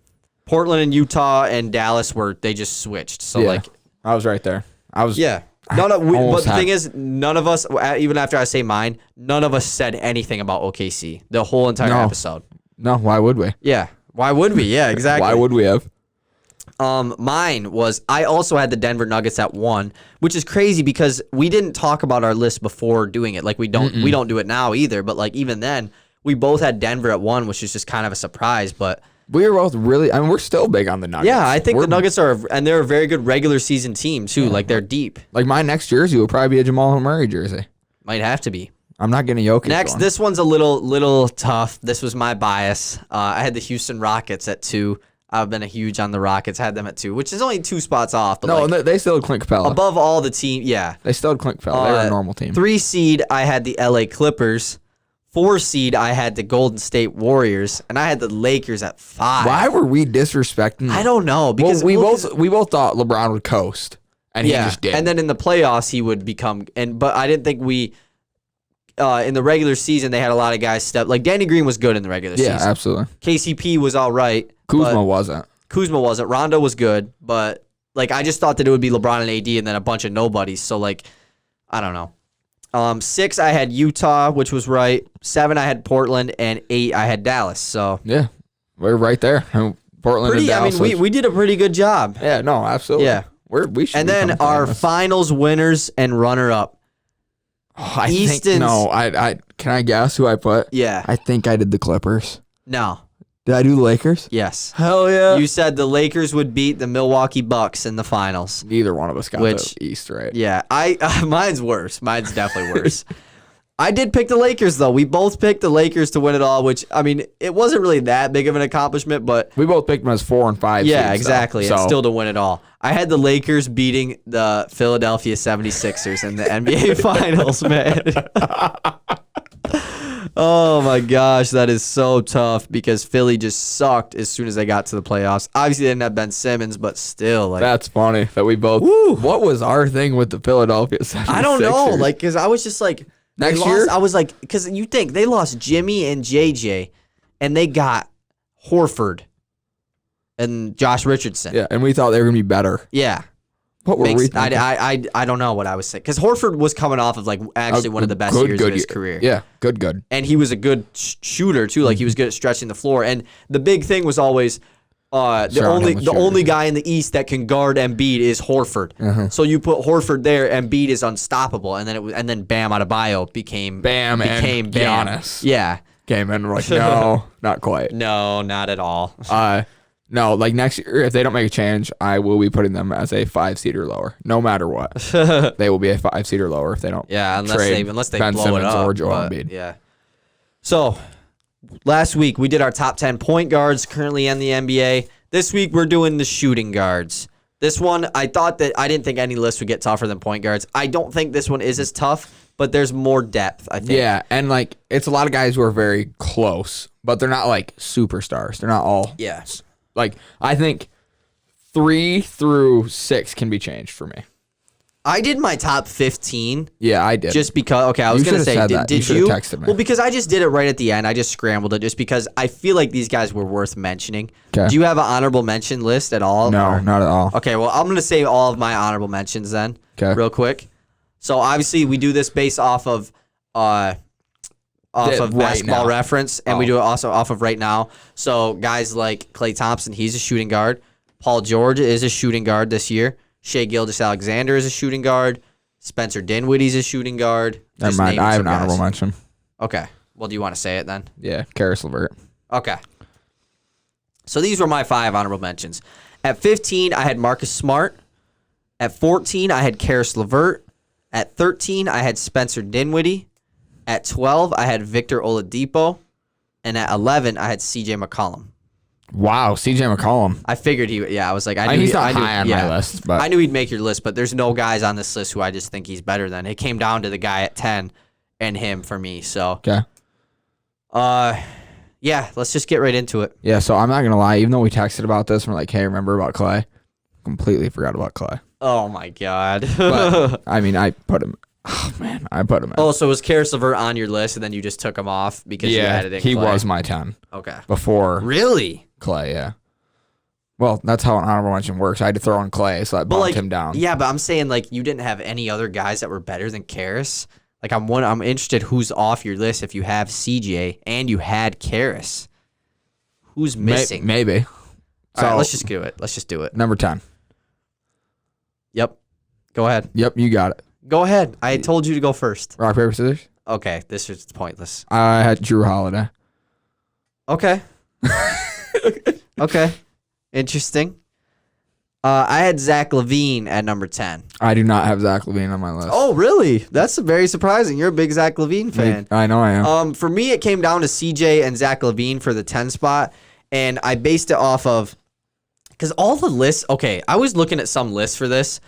Portland and Utah and Dallas they just switched. So like I was right there. But the thing is, none of us, even after I say mine, none of us said anything about OKC the whole entire episode. No, why would we? Yeah, why would we? Yeah, exactly. Why would we have? Mine was I also had the Denver Nuggets at 1, which is crazy because we didn't talk about our list before doing it. Like we don't do it now either. But like even then, we both had Denver at 1, which is just kind of a surprise. But we were both really. I mean, we're still big on the Nuggets. Yeah, I think the Nuggets and they're a very good regular season team too. Like they're deep. Like my next jersey will probably be a Jamal Murray jersey. Might have to be. I'm not getting a Jokic. Next, this one's a little tough. This was my bias. I had the Houston Rockets at 2. I've been a huge on the Rockets. Had them at 2, which is only 2 spots off. But no, they still had Clint Capella. Above all the team, yeah. They still had Clint Capella. They were a normal team. 3 seed, I had the LA Clippers. 4 seed, I had the Golden State Warriors, and I had the Lakers at 5. Why were we disrespecting? I don't know because we both thought LeBron would coast, and he just did. And then in the playoffs, he would become. But I didn't think we. in the regular season they had a lot of guys step. Like Danny Green was good in the regular season. Yeah, absolutely. KCP was all right. Kuzma wasn't. Rondo was good, but like I just thought that it would be LeBron and AD and then a bunch of nobodies. So like, I don't know. 6 I had Utah, which was right. 7 I had Portland, and 8 I had Dallas. So yeah, we're right there. Portland and Dallas. I mean, we did a pretty good job. Yeah, no, absolutely. Yeah, we should. And then our finals winners and runner up. Oh, I can I guess who I put? Yeah, I think I did the Clippers. No. Did I do the Lakers? Yes. Hell yeah. You said the Lakers would beat the Milwaukee Bucks in the finals. Neither one of us got the East right. Yeah, mine's worse. Mine's definitely worse. I did pick the Lakers, though. We both picked the Lakers to win it all, which, I mean, it wasn't really that big of an accomplishment, but... We both picked them as 4 and 5 Yeah, seeds, exactly, so. and still to win it all. I had the Lakers beating the Philadelphia 76ers in the NBA Finals, man. Oh, my gosh, that is so tough because Philly just sucked as soon as they got to the playoffs. Obviously, they didn't have Ben Simmons, but still. Like, that's funny that we both... Woo. What was our thing with the Philadelphia 76ers? I don't know, like, because I was just like... Next year? I was like, because you think they lost Jimmy and JJ, and they got Horford and Josh Richardson. Yeah, and we thought they were going to be better. Yeah. What were we thinking? I don't know what I was saying. Because Horford was coming off of, like, actually one of the best years of his career. Yeah, good. And he was a good shooter, too. Like, he was good at stretching the floor. And the big thing was always... the only guy in the East that can guard Embiid is Horford. Uh-huh. So you put Horford there, Embiid is unstoppable, and then Bam Adebayo became Bam. Giannis. Yeah, came in like no, not quite. No, not at all. No, like next year if they don't make a change, I will be putting them as a 5-seed or lower, no matter what. They will be a 5-seed or lower if they don't. Yeah, unless they Ben blow Simmons it up or Joel Embiid. Yeah. So. Last week, we did our top 10 point guards currently in the NBA. This week, we're doing the shooting guards. This one, I didn't think any list would get tougher than point guards. I don't think this one is as tough, but there's more depth, I think. Yeah, and like it's a lot of guys who are very close, but they're not like superstars. They're not all. Yeah. Like, I think 3 through 6 can be changed for me. I did my top 15. Yeah, I did. Just because, okay, I was going to say, did you? Texted me. Well, because I just did it right at the end. I just scrambled it just because I feel like these guys were worth mentioning. Okay. Do you have an honorable mention list at all? No, not at all. Okay, well, I'm going to say all of my honorable mentions then, real quick. So, obviously, we do this based off of Basketball Reference, and we do it also off of right now. So, guys like Klay Thompson, he's a shooting guard. Paul George is a shooting guard this year. Shai Gilgeous-Alexander is a shooting guard. Spencer Dinwiddie's a shooting guard. Never mind. I have an honorable mention. Okay. Well, do you want to say it then? Yeah, Karis LeVert. Okay. So these were my 5 honorable mentions. At 15, I had Marcus Smart. At 14, I had Karis LeVert. At 13, I had Spencer Dinwiddie. At 12, I had Victor Oladipo. And at 11, I had CJ McCollum. Wow, CJ McCollum. I figured I was like, I knew he's not high on my list, but I knew he'd make your list, but there's no guys on this list who I just think he's better than. It came down to the guy at 10 and him for me. So, okay. Yeah, let's just get right into it. Yeah, so I'm not gonna lie, even though we texted about this, we're like, hey, remember about Klay? Completely forgot about Klay. Oh my god. But I mean, I put him. Oh man, I put him in. Oh, so was Karis LeVert on your list, and then you just took him off because you added in Klay? He was my 10. Okay. Before really Klay, yeah. Well, that's how an honorable mention works. I had to throw in Klay, so I bumped him down. Yeah, but I'm saying like you didn't have any other guys that were better than Karis. Like I'm interested who's off your list if you have CJ and you had Karis. Who's missing? Maybe. All right, let's just do it. Let's just do it. Number 10. Yep. Go ahead. Yep, you got it. Go ahead. I told you to go first. Rock, paper, scissors? Okay, this is pointless. I had Drew Holiday. Okay. Okay. Interesting. I had Zach LaVine at number 10. I do not have Zach LaVine on my list. Oh, really? That's very surprising. You're a big Zach LaVine fan. I know I am. For me, it came down to CJ and Zach LaVine for the 10 spot, and I based it off of because all the lists. Okay, I was looking at some lists for this.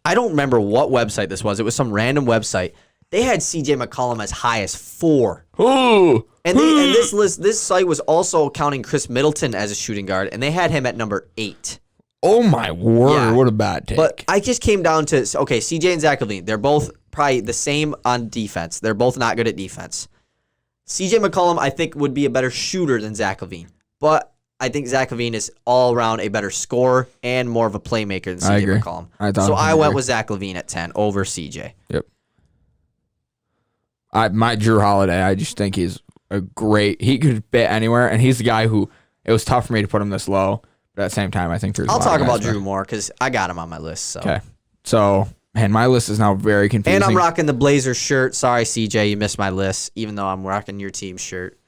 I don't remember what website this was. It was some random website. They had CJ McCollum as high as 4. Ooh. And this site was also counting Chris Middleton as a shooting guard, and they had him at number 8. Oh my word! Yeah. What a bad take. But I just came down to CJ and Zach LaVine. They're both probably the same on defense. They're both not good at defense. CJ McCollum, I think, would be a better shooter than Zach LaVine. But I think Zach LaVine is all around a better scorer and more of a playmaker than CJ McCollum. I went with Zach LaVine at 10 over CJ. Yep. My Drew Holiday, I just think he's he could fit anywhere, and he's the guy who, it was tough for me to put him this low, but at the same time, I think I'll talk about Drew more because I got him on my list. So. Okay. So, man, my list is now very confusing. And I'm rocking the Blazers shirt. Sorry, CJ, you missed my list, even though I'm rocking your team shirt.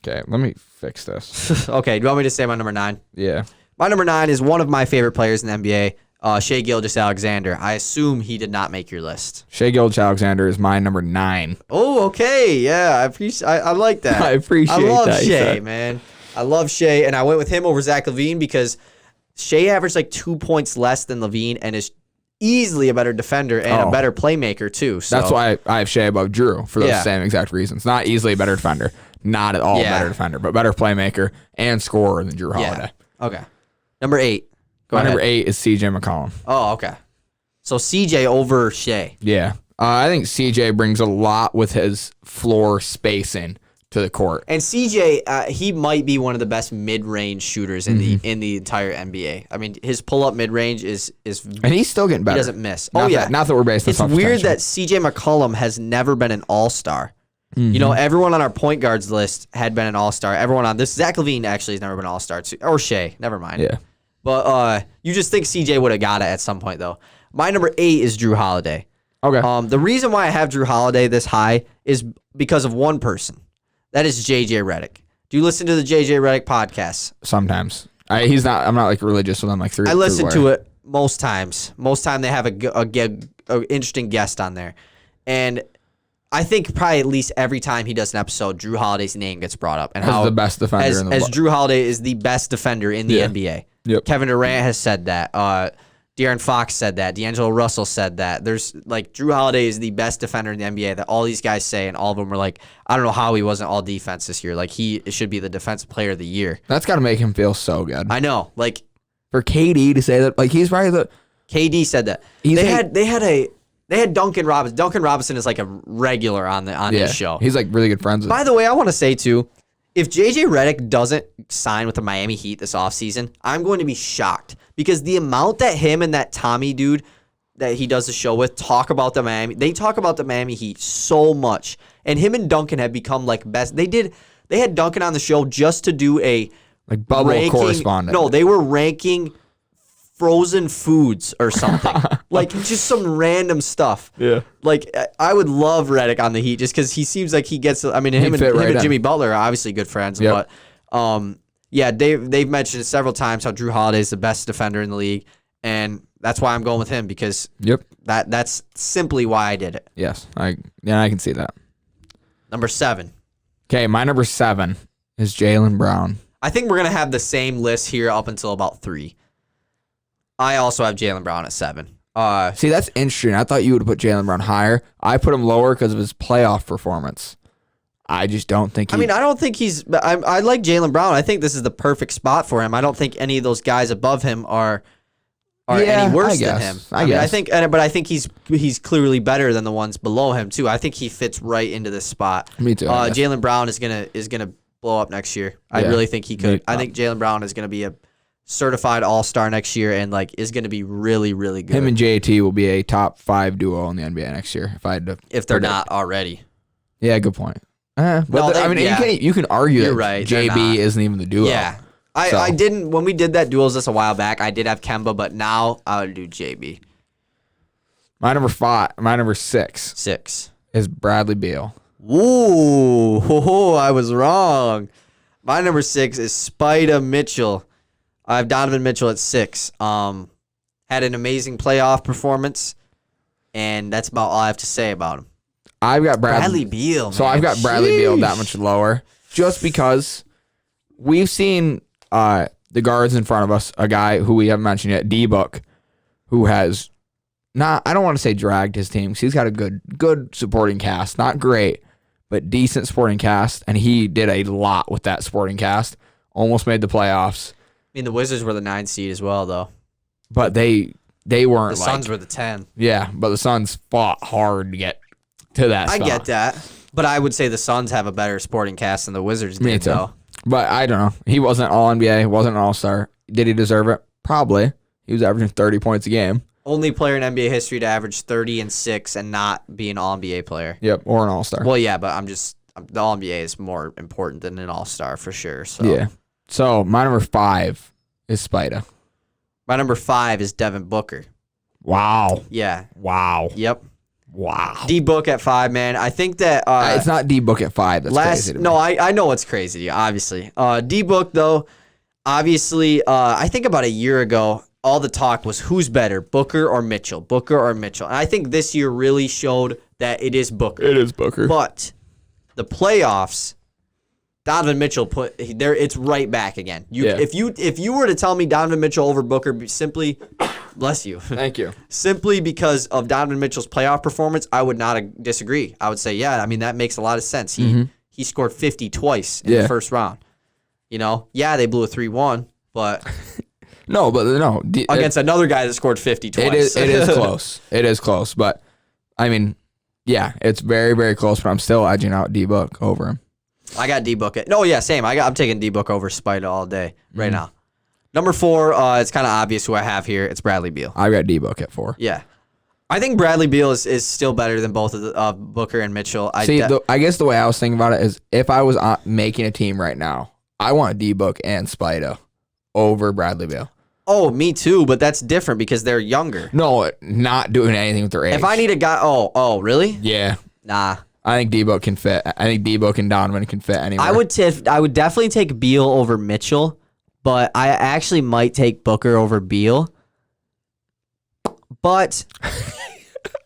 Okay, let me fix this. Okay, do you want me to say my number 9? Yeah. My number 9 is one of my favorite players in the NBA, Shai Gilgeous-Alexander. I assume he did not make your list. Shai Gilgeous-Alexander is my number 9. Oh, okay. Yeah, I like that. I appreciate that. I love Shai, man. I love Shai, and I went with him over Zach LaVine because Shai averaged like 2 points less than LaVine and is easily a better defender and a better playmaker, too. So. That's why I have Shai above Drew for those same exact reasons. Not easily a better defender. Not at all better defender, but better playmaker and scorer than Drew Holiday. Yeah. Okay. Number 8. Number 8 is CJ McCollum. Oh, okay. So CJ over Shai. Yeah. I think CJ brings a lot with his floor spacing to the court. And CJ, he might be one of the best mid-range shooters in the entire NBA. I mean, his pull-up mid-range is and he's still getting better. He doesn't miss. Not that we're basing It's weird that CJ McCollum has never been an all-star. You know, everyone on our point guards list had been an all-star. Everyone on this, Zach LaVine actually has never been an all-star, too. Or Shai, never mind. Yeah. But you just think CJ would have got it at some point, though. My number 8 is Drew Holiday. Okay. The reason why I have Drew Holiday this high is because of one person. That is JJ Redick. Do you listen to the JJ Redick podcast? Sometimes. I'm not like religious with him like 3 I listen to it most times. Most time they have a interesting guest on there. And I think probably at least every time he does an episode, Drew Holiday's name gets brought up. And how the best defender in the as Drew Holiday is the best defender in the NBA. Yep. Kevin Durant has said that. De'Aaron Fox said that. D'Angelo Russell said that. There's like Drew Holiday is the best defender in the NBA that all these guys say, and all of them were like, I don't know how he wasn't all defense this year. Like he should be the defensive player of the year. That's got to make him feel so good. I know. Like for KD to say that, like he's probably the KD said that. They had Duncan Robinson. Duncan Robinson is like a regular on his show. He's like really good friends with. By the way, I want to say too, if JJ Redick doesn't sign with the Miami Heat this offseason, I'm going to be shocked because the amount that him and that Tommy dude that he does the show with talk about the Miami Heat so much, and him and Duncan have become like best. They had Duncan on the show just to do a like bubble correspondent. No, they were ranking frozen foods or something. Like just some random stuff. Yeah. Like I would love Redick on the Heat just because he seems like he gets. I mean, him and Jimmy Butler are obviously good friends. Yep. But yeah, they've mentioned it several times how Drew Holiday is the best defender in the league, and that's why I'm going with him because that's simply why I did it. Yes, I can see that. Number 7. Okay, my number 7 is Jaylen Brown. I think we're gonna have the same list here up until about 3. I also have Jaylen Brown at 7. See, that's interesting. I thought you would have put Jaylen Brown higher. I put him lower because of his playoff performance. I just don't think I don't think he's... I like Jaylen Brown. I think this is the perfect spot for him. I don't think any of those guys above him are any worse than him. I think he's clearly better than the ones below him, too. I think he fits right into this spot. Me too. Jaylen Brown is gonna blow up next year. I really think he could. I think Jaylen Brown is going to be a certified all-star next year and like is going to be really, really good. Him and JT will be a top 5 duo in the NBA next year if they're not already. Yeah, good point. You can argue that right, JB isn't even the duo. Yeah. I didn't when we did that duels list a while back, I did have Kemba, but now I would do JB. My number 6 is Bradley Beal. Ooh, I was wrong. My number 6 is Spida Mitchell. I have Donovan Mitchell at 6. Had an amazing playoff performance, and that's about all I have to say about him. I've got Bradley Beal. So I've got Bradley Beal that much lower, just because we've seen the guards in front of us, a guy who we haven't mentioned yet, D-Book, who has I don't want to say dragged his team, because he's got a good supporting cast. Not great, but decent supporting cast, and he did a lot with that supporting cast. Almost made the playoffs. I mean, the Wizards were the 9th seed as well, though. But they they weren't The like, Suns were the 10. Yeah, but the Suns fought hard to get to that spot. I get that. But I would say the Suns have a better supporting cast than the Wizards Me did, too. though. But I don't know. He wasn't all NBA, wasn't an all-star. Did he deserve it? Probably. He was averaging 30 points a game. Only player in NBA history to average 30 and 6 and not be an all-NBA player. Yep, or an all-star. Well, yeah, but the all-NBA is more important than an all-star for sure. So. Yeah. So my number 5 is Spida. My number 5 is Devin Booker. Wow. Yeah. Wow. Yep. Wow. D Book at 5, man. I think that It's not D Book at 5. That's crazy to me. No, I know what's crazy to you, obviously. D Book though, obviously, I think about a year ago, all the talk was who's better, Booker or Mitchell, Booker or Mitchell. And I think this year really showed that it is Booker. It is Booker. But the playoffs, Donovan Mitchell it's right back again. If you were to tell me Donovan Mitchell over Booker simply, bless you. Thank you. Simply because of Donovan Mitchell's playoff performance, I would not disagree. I would say, yeah, I mean that makes a lot of sense. He scored 50 twice in the first round. You know, yeah, they blew a 3-1, but no. Against another guy that scored 50 twice. It is close. It is close, but I mean, yeah, it's very, very close. But I'm still edging out D Book over him. I got D Book. No, yeah, same. I'm taking D Book over Spida all day right now. Number 4, it's kind of obvious who I have here. It's Bradley Beal. I got D Book at 4. Yeah. I think Bradley Beal is still better than both of Booker and Mitchell. I guess the way I was thinking about it is if I was making a team right now, I want D Book and Spida over Bradley Beal. Oh, me too, but that's different because they're younger. No, not doing anything with their age. If I need a guy, really? Yeah. Nah. I think D Book can fit. I think D Book and Donovan can fit anywhere. I would definitely take Beal over Mitchell, but I actually might take Booker over Beal. But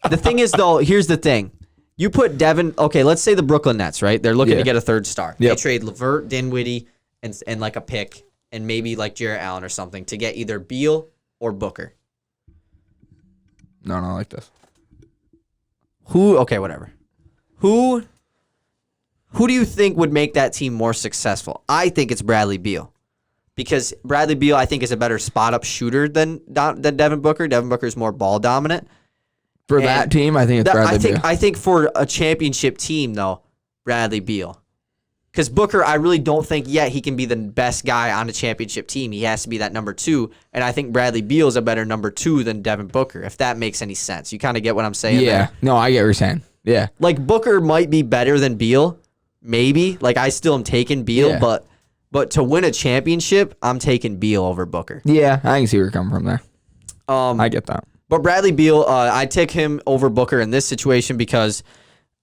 the thing is, though, here's the thing. You put Devin, okay, let's say the Brooklyn Nets, right? They're looking to get a third star. Yep. They trade LeVert, Dinwiddie, and like a pick, and maybe like Jarrett Allen or something to get either Beal or Booker. No, not like this. Okay, whatever. Who do you think would make that team more successful? I think it's Bradley Beal. Because Bradley Beal, I think, is a better spot-up shooter than Devin Booker. Devin Booker is more ball-dominant. For that team, I think it's Bradley Beal. I think for a championship team, though, Bradley Beal. Because Booker, I really don't think yet he can be the best guy on a championship team. He has to be that number 2. And I think Bradley Beal is a better number 2 than Devin Booker, if that makes any sense. You kind of get what I'm saying there? Yeah. No, I get what you're saying. Yeah. Like, Booker might be better than Beal, maybe. Like, I still am taking Beal, but to win a championship, I'm taking Beal over Booker. Yeah, I can see where you're coming from there. I get that. But Bradley Beal, I take him over Booker in this situation because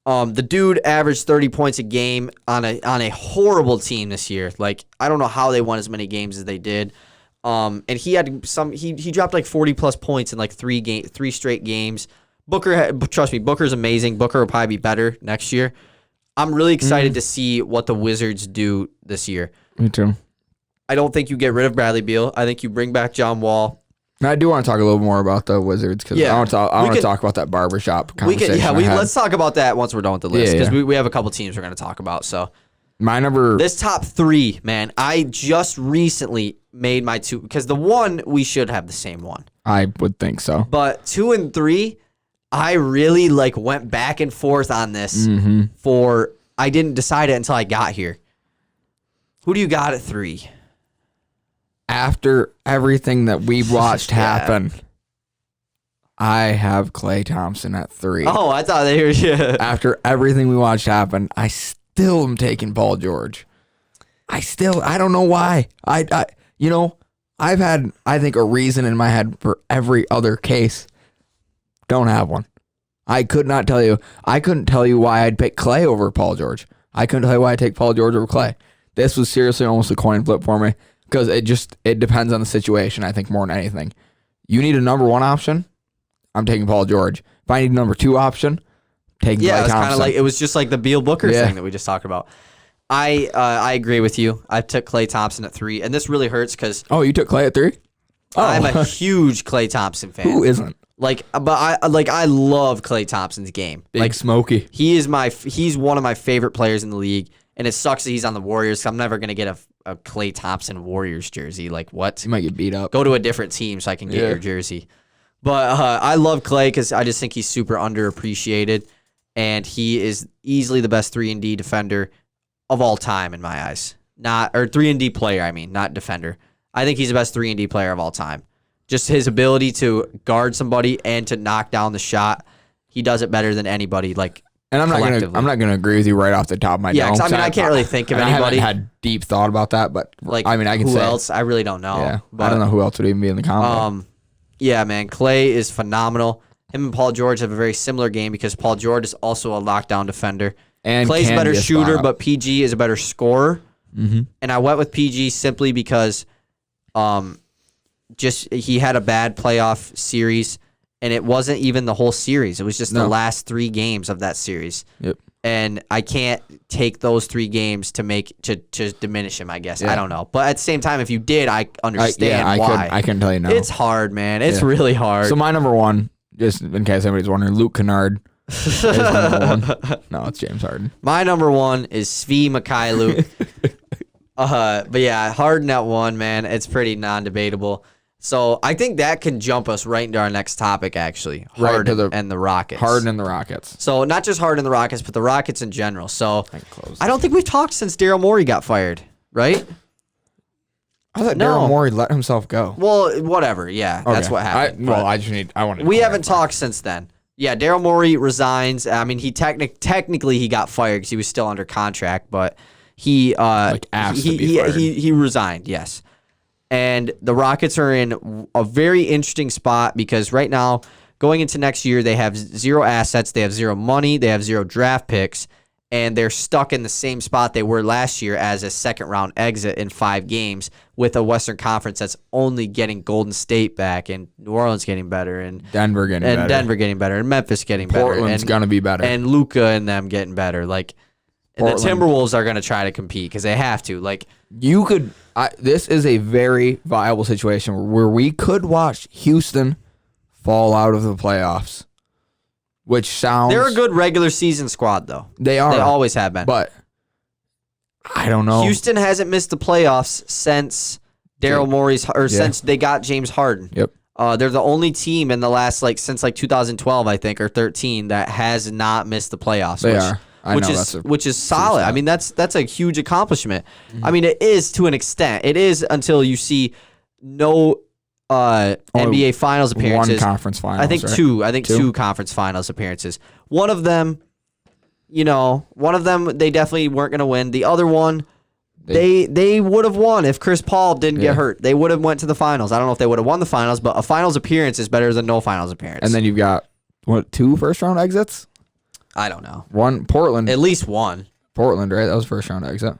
the dude averaged 30 points a game on a horrible team this year. Like, I don't know how they won as many games as they did. And he had he dropped like 40 plus points in like three straight games. Trust me, Booker's amazing. Booker will probably be better next year. I'm really excited to see what the Wizards do this year. Me too. I don't think you get rid of Bradley Beal. I think you bring back John Wall. I do want to talk a little more about the Wizards because I want to talk about that barbershop conversation. Let's talk about that once we're done with the list because we have a couple teams we're going to talk about. So this top 3, man, I just recently made my 2 because the 1 we should have the same one. I would think so. But 2 and 3, I really went back and forth on this I didn't decide it until I got here. Who do you got at 3? After everything that we've watched happen, I have Klay Thompson at 3. Oh, I thought they were. Yeah. After everything we watched happen, I still am taking Paul George. I don't know why. I've had, I think, a reason in my head for every other case. Don't have one. I couldn't tell you why I'd pick Klay over Paul George. I couldn't tell you why I'd take Paul George over Klay. This was seriously almost a coin flip for me because it depends on the situation, I think, more than anything. You need a number 1 option, I'm taking Paul George. If I need a number 2 option, taking Klay Thompson. It was just like the Beal Booker thing that we just talked about. I agree with you. I took Klay Thompson at 3, and this really hurts because you took Klay at 3? I'm a huge Klay Thompson fan. Who isn't? I love Klay Thompson's game. Big Smokey. He's one of my favorite players in the league, and it sucks that he's on the Warriors. I'm never gonna get a Klay Thompson Warriors jersey. Like what? You might get beat up. Go to a different team so I can get your jersey. But I love Clay because I just think he's super underappreciated, and he is easily the best 3-and-D defender of all time in my eyes. 3-and-D player, I mean, not defender. I think he's the best 3-and-D player of all time. Just his ability to guard somebody and to knock down the shot, he does it better than anybody. And I'm not gonna agree with you right off the top of my dome. Yeah, because I can't really think of anybody. I haven't had deep thought about that, but I can who say else? I really don't know. Yeah, but, I don't know who else would even be in the combo. Yeah, man, Clay is phenomenal. Him and Paul George have a very similar game because Paul George is also a lockdown defender. And Clay's a better shooter, but PG is a better scorer. Mm-hmm. And I went with PG simply because, he had a bad playoff series. And it wasn't even the whole series. It was just the last 3 games of that series. Yep. And I can't take those 3 games to diminish him, I guess. Yeah. I don't know. But at the same time, if you did, I understand why. I can tell you now. It's hard, man. It's really hard. So my number 1, just in case anybody's wondering, Luke Kennard is my number 1. No, it's James Harden. My number 1 is Svi Mykhailiuk. But yeah, Harden at 1, man. It's pretty non-debatable. So I think that can jump us right into our next topic, actually. Harden and the Rockets. Harden and the Rockets. So not just Harden and the Rockets, but the Rockets in general. So I don't think we've talked since Daryl Morey got fired, right? I thought Daryl Morey let himself go. Well, whatever. Yeah, okay. That's what happened. We haven't talked since then. Yeah, Daryl Morey resigns. I mean, he technically he got fired because he was still under contract, but he asked to be fired. He resigned. Yes. And the Rockets are in a very interesting spot because right now, going into next year, they have 0 assets, they have 0 money, they have 0 draft picks, and they're stuck in the same spot they were last year as a second-round exit in 5 games with a Western Conference that's only getting Golden State back and New Orleans getting better and Denver getting better and Memphis getting better. Portland's going to be better. And Luka and them getting better. And the Timberwolves are going to try to compete because they have to. This is a very viable situation where we could watch Houston fall out of the playoffs, which sounds... They're a good regular season squad, though. They are. They always have been. But I don't know. Houston hasn't missed the playoffs since Daryl Morey's... since they got James Harden. Yep. They're the only team in the last, since 2012, I think, or 13, that has not missed the playoffs. They are. Which is solid. I mean, that's a huge accomplishment. Mm-hmm. I mean, it is to an extent. It is until you see no NBA Finals appearances. 1 conference finals. I think right? 2. I think 2 conference finals appearances. One of them, they definitely weren't going to win. The other one, they would have won if Chris Paul didn't get hurt. They would have went to the finals. I don't know if they would have won the finals, but a finals appearance is better than no finals appearance. And then you've got 2 first-round exits. I don't know. 1 Portland. At least 1. Portland, right? That was first round exit.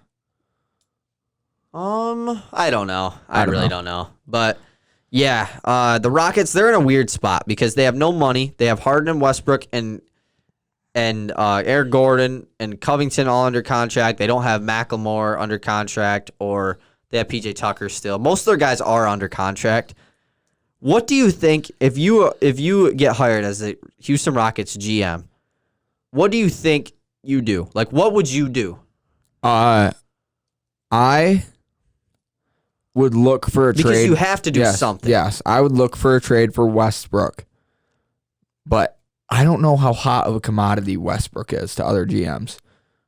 I don't know. I really don't know. But yeah, the Rockets, they're in a weird spot because they have no money. They have Harden and Westbrook and Eric Gordon and Covington all under contract. They don't have McLemore under contract, or they have PJ Tucker still. Most of their guys are under contract. What do you think if you get hired as the Houston Rockets GM? What do you think you do? What would you do? I would look for a trade. Because you have to do something. Yes, I would look for a trade for Westbrook. But I don't know how hot of a commodity Westbrook is to other GMs.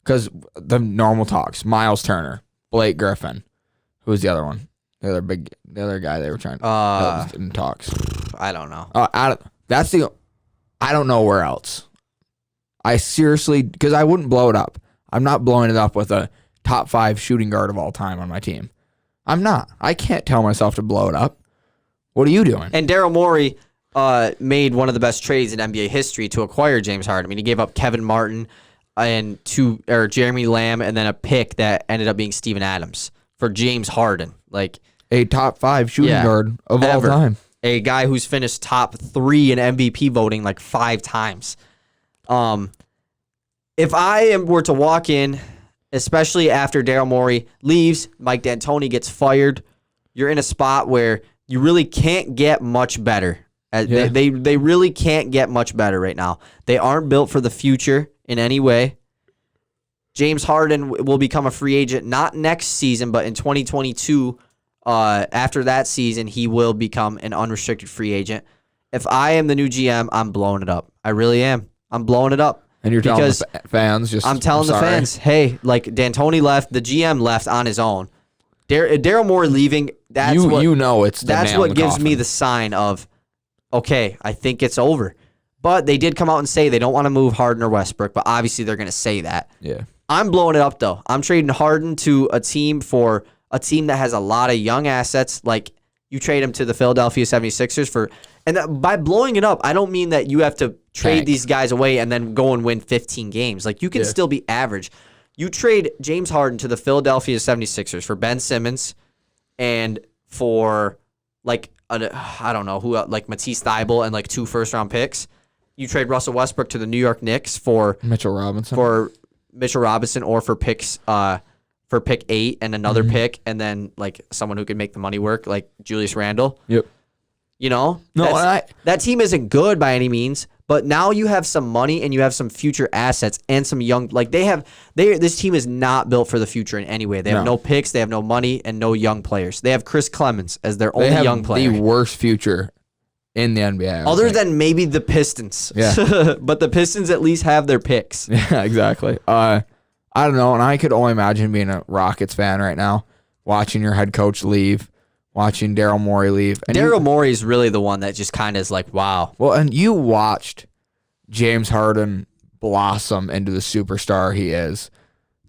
Because the normal talks, Miles Turner, Blake Griffin. Who's the other one? The other guy they were trying to in talks. I don't know. I don't know where else. I seriously, because I wouldn't blow it up. I'm not blowing it up with a top 5 shooting guard of all time on my team. I'm not. I can't tell myself to blow it up. What are you doing? And Daryl Morey made one of the best trades in NBA history to acquire James Harden. I mean, he gave up Kevin Martin and Jeremy Lamb, and then a pick that ended up being Steven Adams for James Harden. A top 5 shooting guard of all time. A guy who's finished top 3 in MVP voting 5 times. If I were to walk in, especially after Daryl Morey leaves, Mike D'Antoni gets fired, you're in a spot where you really can't get much better. They really can't get much better right now. They aren't built for the future in any way. James Harden will become a free agent, not next season, but in 2022. After that season, he will become an unrestricted free agent. if I am the new GM, I'm blowing it up. I really am. I'm blowing it up. And you're telling the fans I'm telling the fans, hey, like D'Antoni left, the GM left on his own. Daryl Morey leaving, that's what gives me the sign of, okay, I think it's over. But they did come out and say they don't want to move Harden or Westbrook, but obviously they're going to say that. Yeah. I'm blowing it up, though. I'm trading Harden to a team that has a lot of young assets. Like, you trade him to the Philadelphia 76ers for... And by blowing it up, I don't mean that you have to trade these guys away and then go and win 15 games. Like, you can still be average. You trade James Harden to the Philadelphia 76ers for Ben Simmons and for, like, I don't know, who, like Matisse Thybulle and, like, 2 first-round picks. You trade Russell Westbrook to the New York Knicks for Mitchell Robinson or for picks for pick 8 and another pick, and then like someone who can make the money work, like Julius Randle. Yep. You know, that team isn't good by any means, but now you have some money and you have some future assets and some young. Like this team is not built for the future in any way. They have no picks, they have no money, and no young players. They have Chris Clemens as their only young player. The worst future in the NBA. Other than maybe the Pistons. Yeah. But the Pistons at least have their picks. Yeah, exactly. I don't know, and I could only imagine being a Rockets fan right now, watching your head coach leave, watching Daryl Morey leave. And Daryl Morey is really the one that just kind of is like, wow. Well, and you watched James Harden blossom into the superstar he is.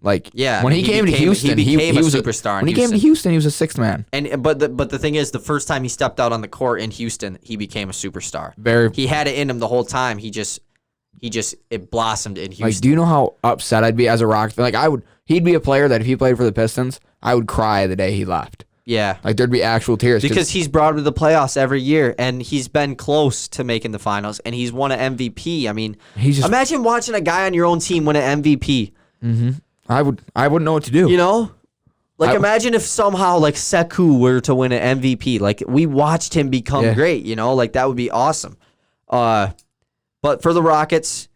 Like, when he came to Houston, he became a superstar. When he came to Houston, he was a sixth man. But the thing is, the first time he stepped out on the court in Houston, he became a superstar. He had it in him the whole time. It blossomed in Houston. Like, do you know how upset I'd be as a Rockets fan? Like, he'd be a player that if he played for the Pistons, I would cry the day he left. Yeah. Like, there'd be actual tears. Because he's brought him to the playoffs every year, and he's been close to making the finals, and he's won an MVP. I mean, imagine watching a guy on your own team win an MVP. Mm-hmm. I wouldn't know what to do. You know? Like, imagine if somehow, like, Sekou were to win an MVP. Like, we watched him become great, you know? Like, that would be awesome. But for the Rockets,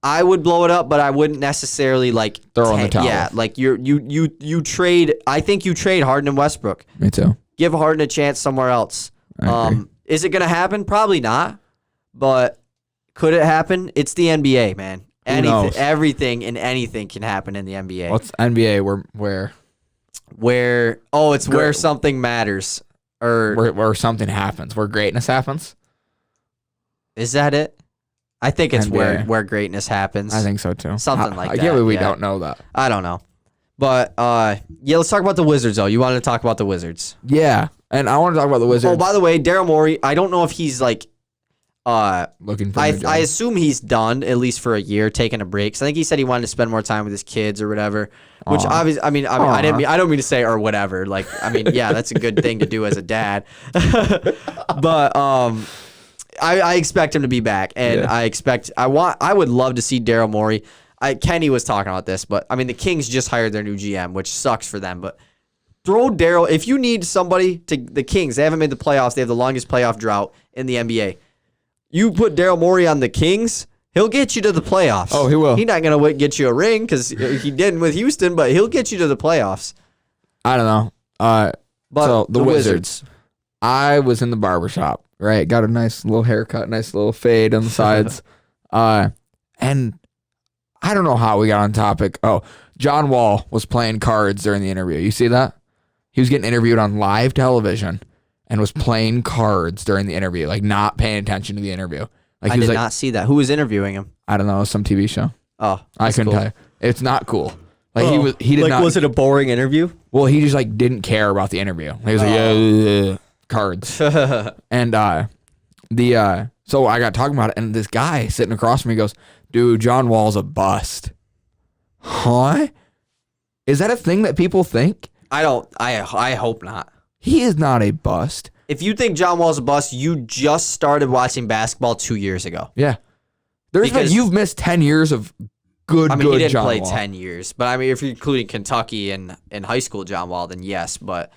I would blow it up, but I wouldn't necessarily, like... throw on the towel. Yeah, like, you trade... I think you trade Harden and Westbrook. Me too. Give Harden a chance somewhere else. Is it going to happen? Probably not. But could it happen? It's the NBA, man. Everything and anything can happen in the NBA. What's NBA? Where something matters, or where something happens, where greatness happens. Is that it? I think it's NBA. where greatness happens. I think so too. Something like that. I can't believe we don't know that. I don't know, but let's talk about the Wizards though. You wanted to talk about the Wizards? Yeah, and I want to talk about the Wizards. Oh, by the way, Daryl Morey. I don't know if he's like. Looking for I assume he's done at least for a year, taking a break. Cause I think he said he wanted to spend more time with his kids or whatever. Which obviously, I don't mean to say or whatever. Like, I mean, yeah, that's a good thing to do as a dad. But I expect him to be back, and I would love to see Daryl Morey. Kenny was talking about this, but I mean, the Kings just hired their new GM, which sucks for them. But throw Daryl. If you need somebody to the Kings, they haven't made the playoffs. They have the longest playoff drought in the NBA. You put Daryl Morey on the Kings, he'll get you to the playoffs. Oh, he will. He's not going to get you a ring because he didn't with Houston, but he'll get you to the playoffs. I don't know. But so the Wizards. I was in the barbershop, right? Got a nice little haircut, nice little fade on the sides. And I don't know how we got on topic. Oh, John Wall was playing cards during the interview. You see that? He was getting interviewed on live television and was playing cards during the interview, like not paying attention to the interview. Like I did not see that. Who was interviewing him? I don't know, some TV show. Oh, I couldn't tell you. It's not cool. Like he did like, not. Was it a boring interview? Well, he just like didn't care about the interview. He was like, yeah, cards. And so I got talking about it, and this guy sitting across from me goes, "Dude, John Wall's a bust." Huh? Is that a thing that people think? I hope not. He is not a bust. If you think John Wall's a bust, you just started watching basketball 2 years ago. Yeah. You've missed 10 years of good he didn't John play Wall. 10 years. But, I mean, if you're including Kentucky and high school John Wall, then yes. But,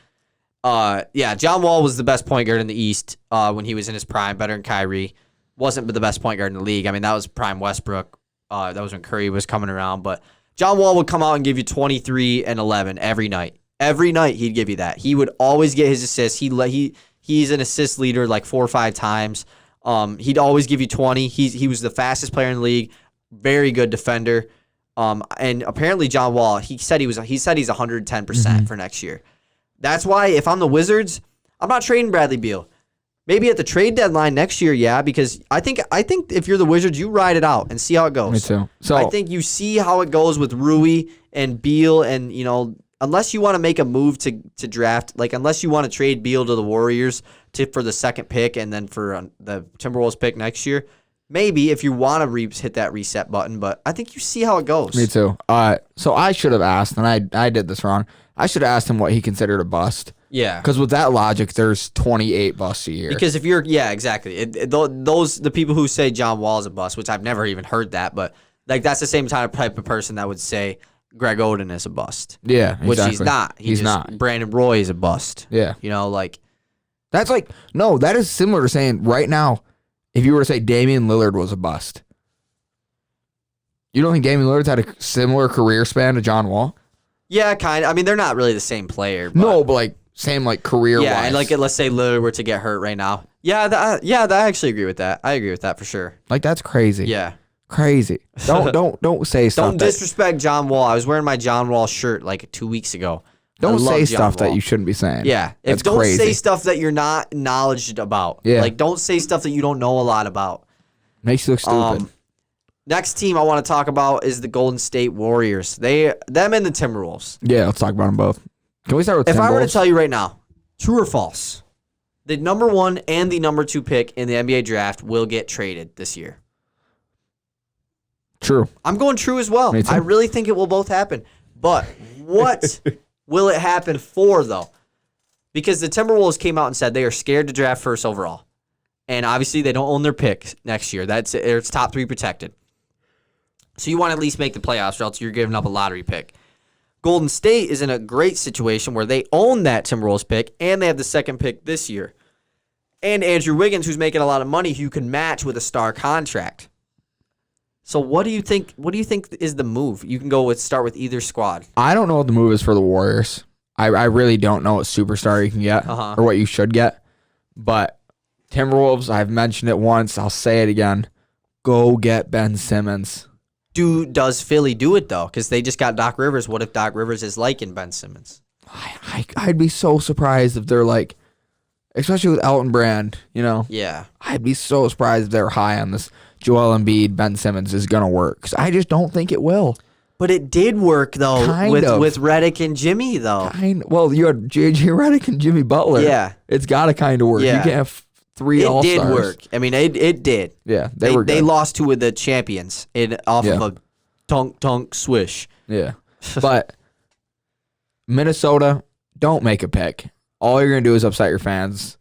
John Wall was the best point guard in the East when he was in his prime, better than Kyrie. Wasn't the best point guard in the league. I mean, that was prime Westbrook. That was when Curry was coming around. But John Wall would come out and give you 23 and 11 every night. Every night he'd give you that. He would always get his assists. He's an assist leader like 4 or 5 times. He'd always give you 20. He was the fastest player in the league, very good defender. And apparently John Wall, he said he's 110% for next year. That's why if I'm the Wizards, I'm not trading Bradley Beal. Maybe at the trade deadline next year, yeah, because I think if you're the Wizards, you ride it out and see how it goes. Me too. So I think you see how it goes with Rui and Beal, and unless you want to make a move to draft, like unless you want to trade Beal to the Warriors for the second pick and then for the Timberwolves pick next year, maybe if you want to hit that reset button. But I think you see how it goes. Me too. So I should have asked, and I did this wrong. I should have asked him what he considered a bust. Yeah. Because with that logic, there's 28 busts a year. Because if you're, yeah, exactly. The people who say John Wall is a bust, which I've never even heard that, but like that's the same type of person that would say Greg Oden is a bust. Yeah, exactly. Which he's not. He's not. Brandon Roy is a bust. Yeah. That's like, no, that is similar to saying right now, if you were to say Damian Lillard was a bust, you don't think Damian Lillard's had a similar career span to John Wall? Yeah, kind of. I mean, they're not really the same player. But no, but like same like career-wise. Yeah, and like let's say Lillard were to get hurt right now. Yeah, I actually agree with that. I agree with that for sure. Like that's crazy. Yeah. Crazy. Don't say stuff. Don't disrespect John Wall. I was wearing my John Wall shirt like 2 weeks ago. Don't say stuff that you shouldn't be saying. Yeah. Don't say stuff that you're not knowledgeable about. Yeah. Like don't say stuff that you don't know a lot about. Makes you look stupid. Next team I want to talk about is the Golden State Warriors. Them and the Timberwolves. Yeah, let's talk about them both. Can we start with Timberwolves? If I were to tell you right now, true or false, the number 1 and the number 2 pick in the NBA draft will get traded this year. True. I'm going true as well. Me too. I really think it will both happen. But what will it happen for, though? Because the Timberwolves came out and said they are scared to draft first overall. And obviously they don't own their pick next year. It's top 3 protected. So you want to at least make the playoffs or else you're giving up a lottery pick. Golden State is in a great situation where they own that Timberwolves pick and they have the second pick this year. And Andrew Wiggins, who's making a lot of money, who you can match with a star contract. So what do you think? What do you think is the move? You can start with either squad. I don't know what the move is for the Warriors. I really don't know what superstar you can get or what you should get. But Timberwolves, I've mentioned it once. I'll say it again. Go get Ben Simmons. Does Philly do it though? Because they just got Doc Rivers. What if Doc Rivers is liking Ben Simmons? I'd be so surprised if they're like, especially with Elton Brand. Yeah. I'd be so surprised if they're high on this. Joel Embiid, Ben Simmons is gonna work. 'Cause I just don't think it will. But it did work though with Redick and Jimmy though. Well, you had JJ Redick and Jimmy Butler. Yeah, it's got to kind of work. Yeah. You can't have 3 All-Stars. It did work. I mean, it did. Yeah, they were good. They lost to the champions off of a tonk swish. Yeah, but Minnesota, don't make a pick. All you're gonna do is upset your fans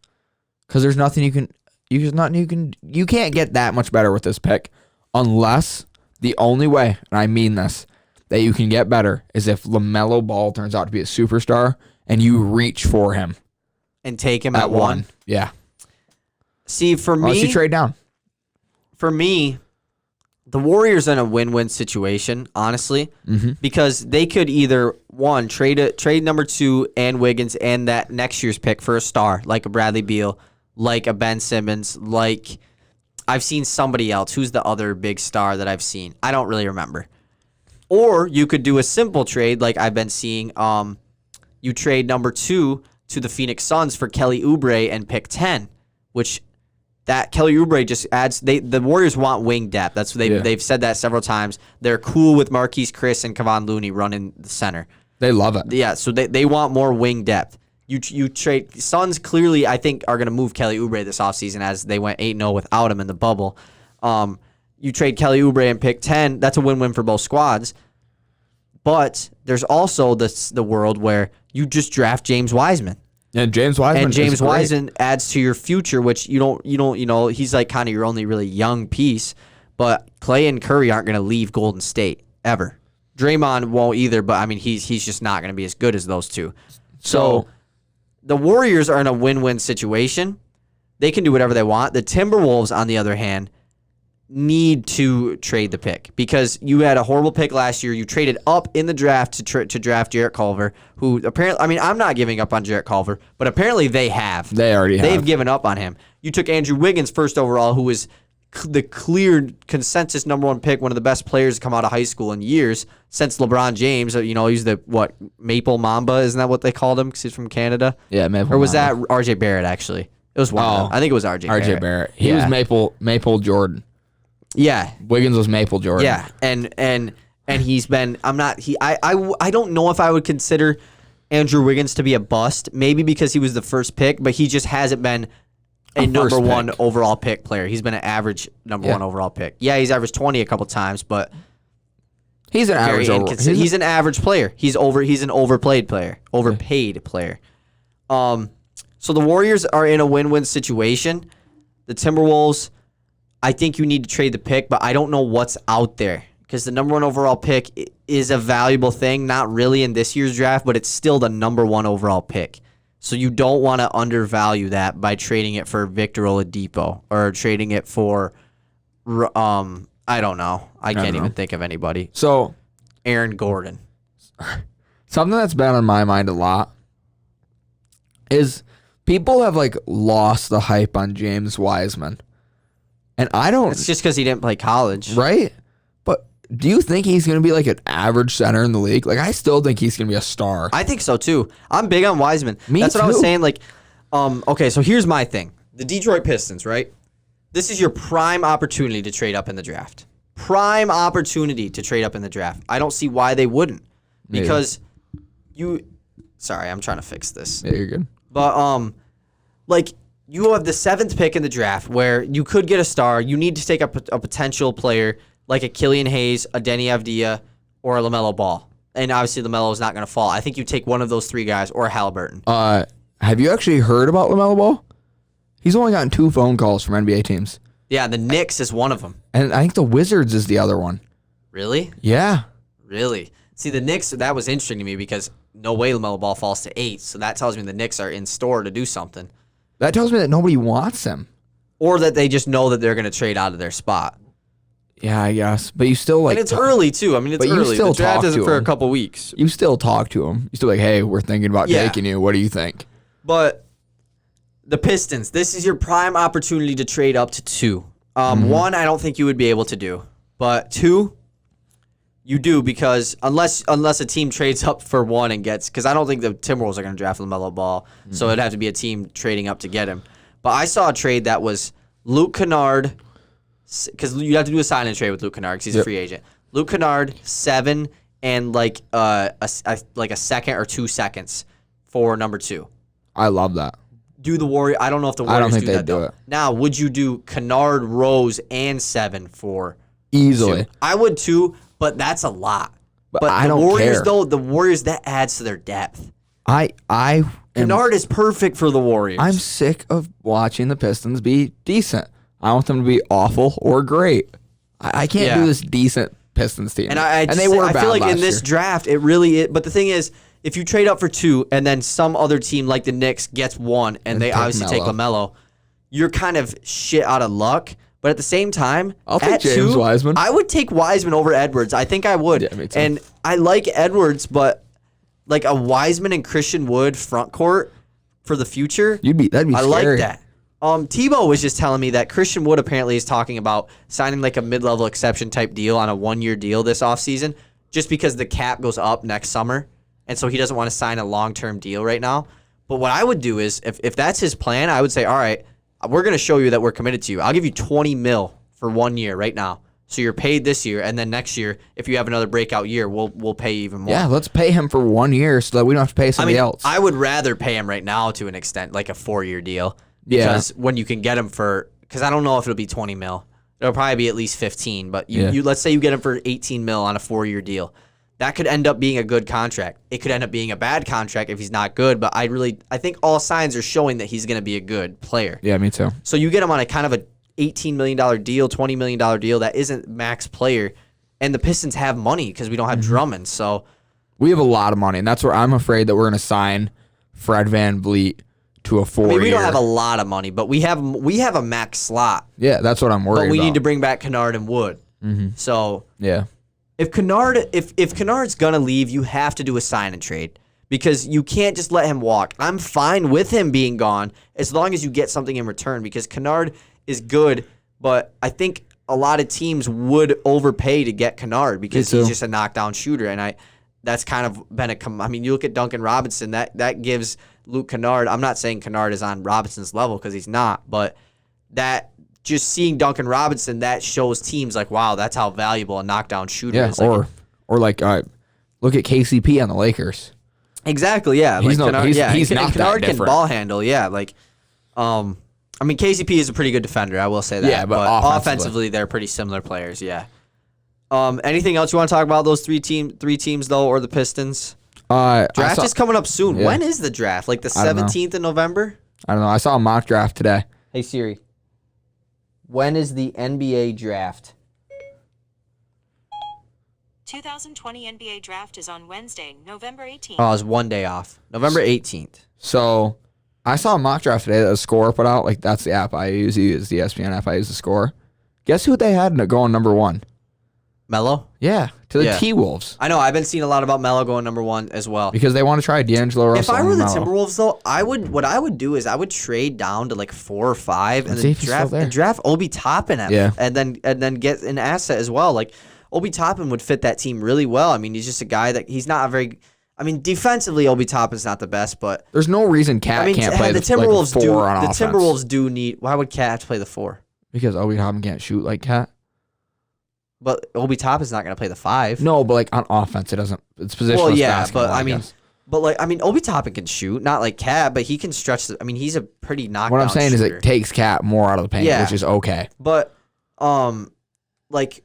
because there's nothing you can. You can't get that much better with this pick unless the only way, and I mean this, that you can get better is if LaMelo Ball turns out to be a superstar and you reach for him and take him at 1. Yeah. See, for me, unless you trade down. For me, the Warriors are in a win-win situation, honestly, because they could either trade number 2 and Wiggins and that next year's pick for a star like a Bradley Beal, like a Ben Simmons, like I've seen somebody else. Who's the other big star that I've seen? I don't really remember. Or you could do a simple trade like I've been seeing. You trade number 2 to the Phoenix Suns for Kelly Oubre and pick 10, which that Kelly Oubre just adds. The Warriors want wing depth. That's what they've said that several times. They're cool with Marquise Chris and Kevon Looney running the center. They love it. Yeah, so they want more wing depth. You trade Suns clearly I think are going to move Kelly Oubre this offseason as they went 8-0 without him in the bubble. You trade Kelly Oubre and pick 10. That's a win-win for both squads. But there's also the world where you just draft James Wiseman. And James Wiseman adds to your future, which you don't he's like kind of your only really young piece. But Clay and Curry aren't going to leave Golden State ever. Draymond won't either, but I mean he's just not going to be as good as those two. So the Warriors are in a win-win situation. They can do whatever they want. The Timberwolves, on the other hand, need to trade the pick because you had a horrible pick last year. You traded up in the draft to draft Jarrett Culver, who apparently, I mean, I'm not giving up on Jarrett Culver, but apparently they have. They already have. They've given up on him. You took Andrew Wiggins first overall, who was the clear consensus number 1 pick, one of the best players to come out of high school in years since LeBron James. You know, he's the, Maple Mamba? Isn't that what they called him because he's from Canada? Yeah, Maple Or was Mamba. that RJ Barrett, actually? It was one of them. I think it was RJ Barrett. He was Maple Jordan. Yeah. Wiggins was Maple Jordan. Yeah. And he's been I don't know if I would consider Andrew Wiggins to be a bust, maybe because he was the first pick, but he just hasn't been a number 1 overall pick player. He's been an average number 1 overall pick. Yeah, he's averaged 20 a couple times, but he's an average he's an average player. He's an overpaid player. So the Warriors are in a win-win situation. The Timberwolves, I think you need to trade the pick, but I don't know what's out there because the number 1 overall pick is a valuable thing, not really in this year's draft, but it's still the number 1 overall pick. So you don't want to undervalue that by trading it for Victor Oladipo or trading it for, I don't know. I can't even think of anybody. So Aaron Gordon. Something that's been on my mind a lot is people have lost the hype on James Wiseman. And I don't... It's just because he didn't play college. Right? But do you think he's going to be an average center in the league? I still think he's going to be a star. I think so, too. I'm big on Wiseman. That's what I was saying. Okay, so here's my thing. The Detroit Pistons, right? This is your prime opportunity to trade up in the draft. Prime opportunity to trade up in the draft. I don't see why they wouldn't. Because Sorry, I'm trying to fix this. Yeah, you're good. But, you have the 7th pick in the draft where you could get a star. You need to take a potential player like a Killian Hayes, a Denny Avdia, or a LaMelo Ball. And obviously LaMelo is not going to fall. I think you take one of those 3 guys or Halliburton. Have you actually heard about LaMelo Ball? He's only gotten 2 phone calls from NBA teams. Yeah, the Knicks is one of them. And I think the Wizards is the other one. Really? Yeah. Really? See, the Knicks, that was interesting to me because no way LaMelo Ball falls to 8. So that tells me the Knicks are in store to do something. That tells me that nobody wants him. Or that they just know that they're going to trade out of their spot. Yeah, I guess. But you still and it's early, too. I mean, it's early. The draft isn't for a couple weeks. You still talk to him. You still hey, we're thinking about taking you. What do you think? But the Pistons, this is your prime opportunity to trade up to 2. 1, I don't think you would be able to do. But 2, you do because unless a team trades up for 1 and gets, because I don't think the Timberwolves are going to draft LaMelo Ball, so it'd have to be a team trading up to get him. But I saw a trade that was Luke Kennard, because you have to do a sign and trade with Luke Kennard because he's a free agent. Luke Kennard, 7 and a second or 2 seconds for number 2. I love that. Do the Warriors? I don't know if the Warriors do that though. Now, would you do Kennard, Rose, and 7 for easily? 2? I would too. But that's a lot. But I don't Warriors, care. though, the Warriors, that adds to their depth. Kennard is perfect for the Warriors. I'm sick of watching the Pistons be decent. I want them to be awful or great. I can't do this decent Pistons team. And they were bad I feel like last in this year. draft, it really is. But the thing is, if you trade up for 2 and then some other team like the Knicks gets 1 and they obviously take LaMelo, you're kind of shit out of luck. But at the same time, I'll take James 2, Wiseman. I would take Wiseman over Edwards. I think I would. Yeah, me too. And I like Edwards, but a Wiseman and Christian Wood front court for the future, that'd be scary. I like that. Tebow was just telling me that Christian Wood apparently is talking about signing a mid-level exception type deal on a 1-year deal this offseason just because the cap goes up next summer. And so he doesn't want to sign a long-term deal right now. But what I would do is, if that's his plan, I would say, all right, we're going to show you that we're committed to you. I'll give you $20 million for 1 year right now. So you're paid this year, and then next year, if you have another breakout year, we'll pay you even more. Yeah, let's pay him for 1 year so that we don't have to pay somebody else. I would rather pay him right now to an extent, like a 4-year deal. Because when you can get him because I don't know if it'll be $20 million. It'll probably be at least 15. But you let's say you get him for $18 million on a 4-year deal. That could end up being a good contract. It could end up being a bad contract if he's not good. But I think all signs are showing that he's going to be a good player. Yeah, me too. So you get him on a kind of a $18 million deal, $20 million deal that isn't max player. And the Pistons have money because we don't have Drummond. So we have a lot of money, and that's where I'm afraid that we're going to sign Fred VanVleet to a 4-year. I mean, we don't have a lot of money, but we have a max slot. Yeah, that's what I'm worried about. But we need to bring back Kennard and Wood. Mm-hmm. So yeah, if Kennard's gonna leave, you have to do a sign and trade because you can't just let him walk. I'm fine with him being gone as long as you get something in return because Kennard is good, but I think a lot of teams would overpay to get Kennard because he's just a knockdown shooter, and that's kind of been I mean, you look at Duncan Robinson, that gives Luke Kennard. I'm not saying Kennard is on Robinson's level because he's not, but that just seeing Duncan Robinson, that shows teams like, wow, that's how valuable a knockdown shooter is. Or look at KCP on the Lakers. Exactly, yeah. He's not Kennard that can ball handle, yeah. Like, I mean, KCP is a pretty good defender. I will say that. Yeah, but offensively, they're pretty similar players. Yeah. Anything else you want to talk about those three teams though, or the Pistons? Draft is coming up soon. Yeah. When is the draft? Like the 17th of November? I don't know. I saw a mock draft today. Hey Siri. When is the NBA draft? 2020 NBA draft is on Wednesday, November 18th. Oh, it's one day off. November 18th. So I saw a mock draft today that the Score put out. Like, that's the app I use. You use the ESPN app. I use the Score. Guess who they had going number 1? Melo? Yeah, to the T-Wolves. I know. I've been seeing a lot about Melo going number 1 as well. Because they want to try D'Angelo Russell. If I were the Timberwolves, though, what I would do is I would trade down to like 4 or 5 and then draft Obi Toppin and then get an asset as well. Like Obi Toppin would fit that team really well. I mean, he's just a guy that he's not a very. I mean, defensively, Obi Toppin's not the best, but there's no reason Cat can't play the Timberwolves. The Timberwolves do need. Why would Cat have to play the 4? Because Obi Toppin can't shoot like Cat. But Obi Toppin's not going to play the 5. No, but like on offense, it doesn't. It's positionless. Well, yeah, basketball, but I mean, Obi Toppin can shoot, not like Cat, but he can stretch. I mean, he's a pretty knockdown. What I'm saying shooter. is, it takes Cat more out of the paint, which is okay. But, like,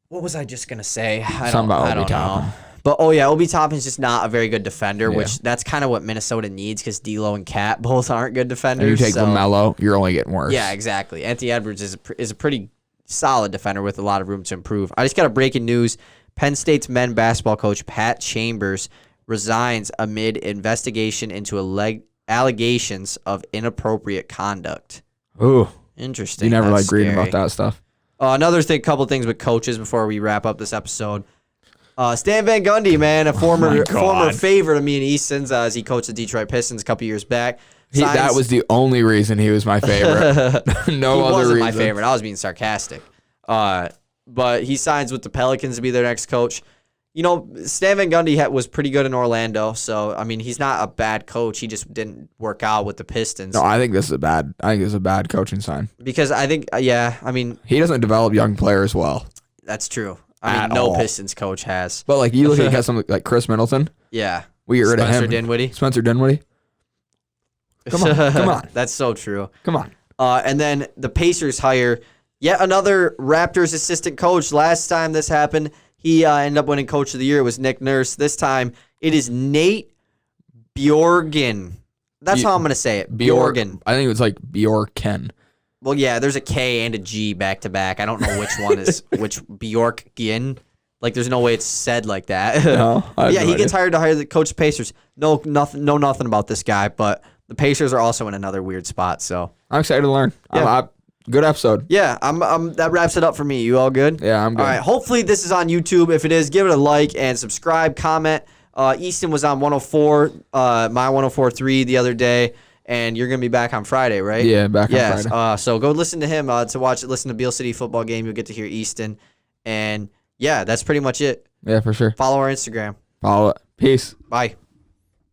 what was I just gonna say? I don't know. But Obi Toppin's just not a very good defender, which that's kind of what Minnesota needs because D'Lo and Cat both aren't good defenders. And you take LaMelo, you're only getting worse. Yeah, exactly. Anthony Edwards is a pretty solid defender with a lot of room to improve. I just got a breaking news. Penn State's men's basketball coach Pat Chambers resigns amid investigation into allegations of inappropriate conduct. Ooh. Interesting. You never like reading about that stuff. Another couple things with coaches before we wrap up this episode. Stan Van Gundy, man, a former favorite of me and Easton's as he coached the Detroit Pistons a couple years back. That was the only reason he was my favorite. No other reason. My favorite. I was being sarcastic. But he signs with the Pelicans to be their next coach. You know, Stan Van Gundy was pretty good in Orlando, so I mean, he's not a bad coach. He just didn't work out with the Pistons. No, I think this is a bad coaching sign. Because I think, I mean, he doesn't develop young players well. That's true. I mean, no Pistons coach has. But like you look at something like Chris Middleton. Yeah. We get rid of him. Spencer Dinwiddie. Come on. That's so true. Come on. And then the Pacers hire yet another Raptors assistant coach. Last time this happened, he ended up winning Coach of the Year. It was Nick Nurse. This time, it is Nate Bjorgen. That's how I'm going to say it. Bjorgen. I think it was like Bjorken. Well, yeah, there's a K and a G back to back. I don't know which one is which. Bjorkgren. Like, there's no way it's said like that. No, he gets hired to hire the coach of Pacers. Know nothing about this guy, but the Pacers are also in another weird spot. So I'm excited to learn. Yeah. Good episode. Yeah, that wraps it up for me. You all good? Yeah, I'm good. All right. Hopefully this is on YouTube. If it is, give it a like and subscribe, comment. Easton was on 104, my 104.3 the other day. And you're going to be back on Friday, right? Yeah, back on Friday. So go listen to him listen to Beal City football game. You'll get to hear Easton. And, yeah, that's pretty much it. Yeah, for sure. Follow our Instagram. Follow it. Peace. Bye.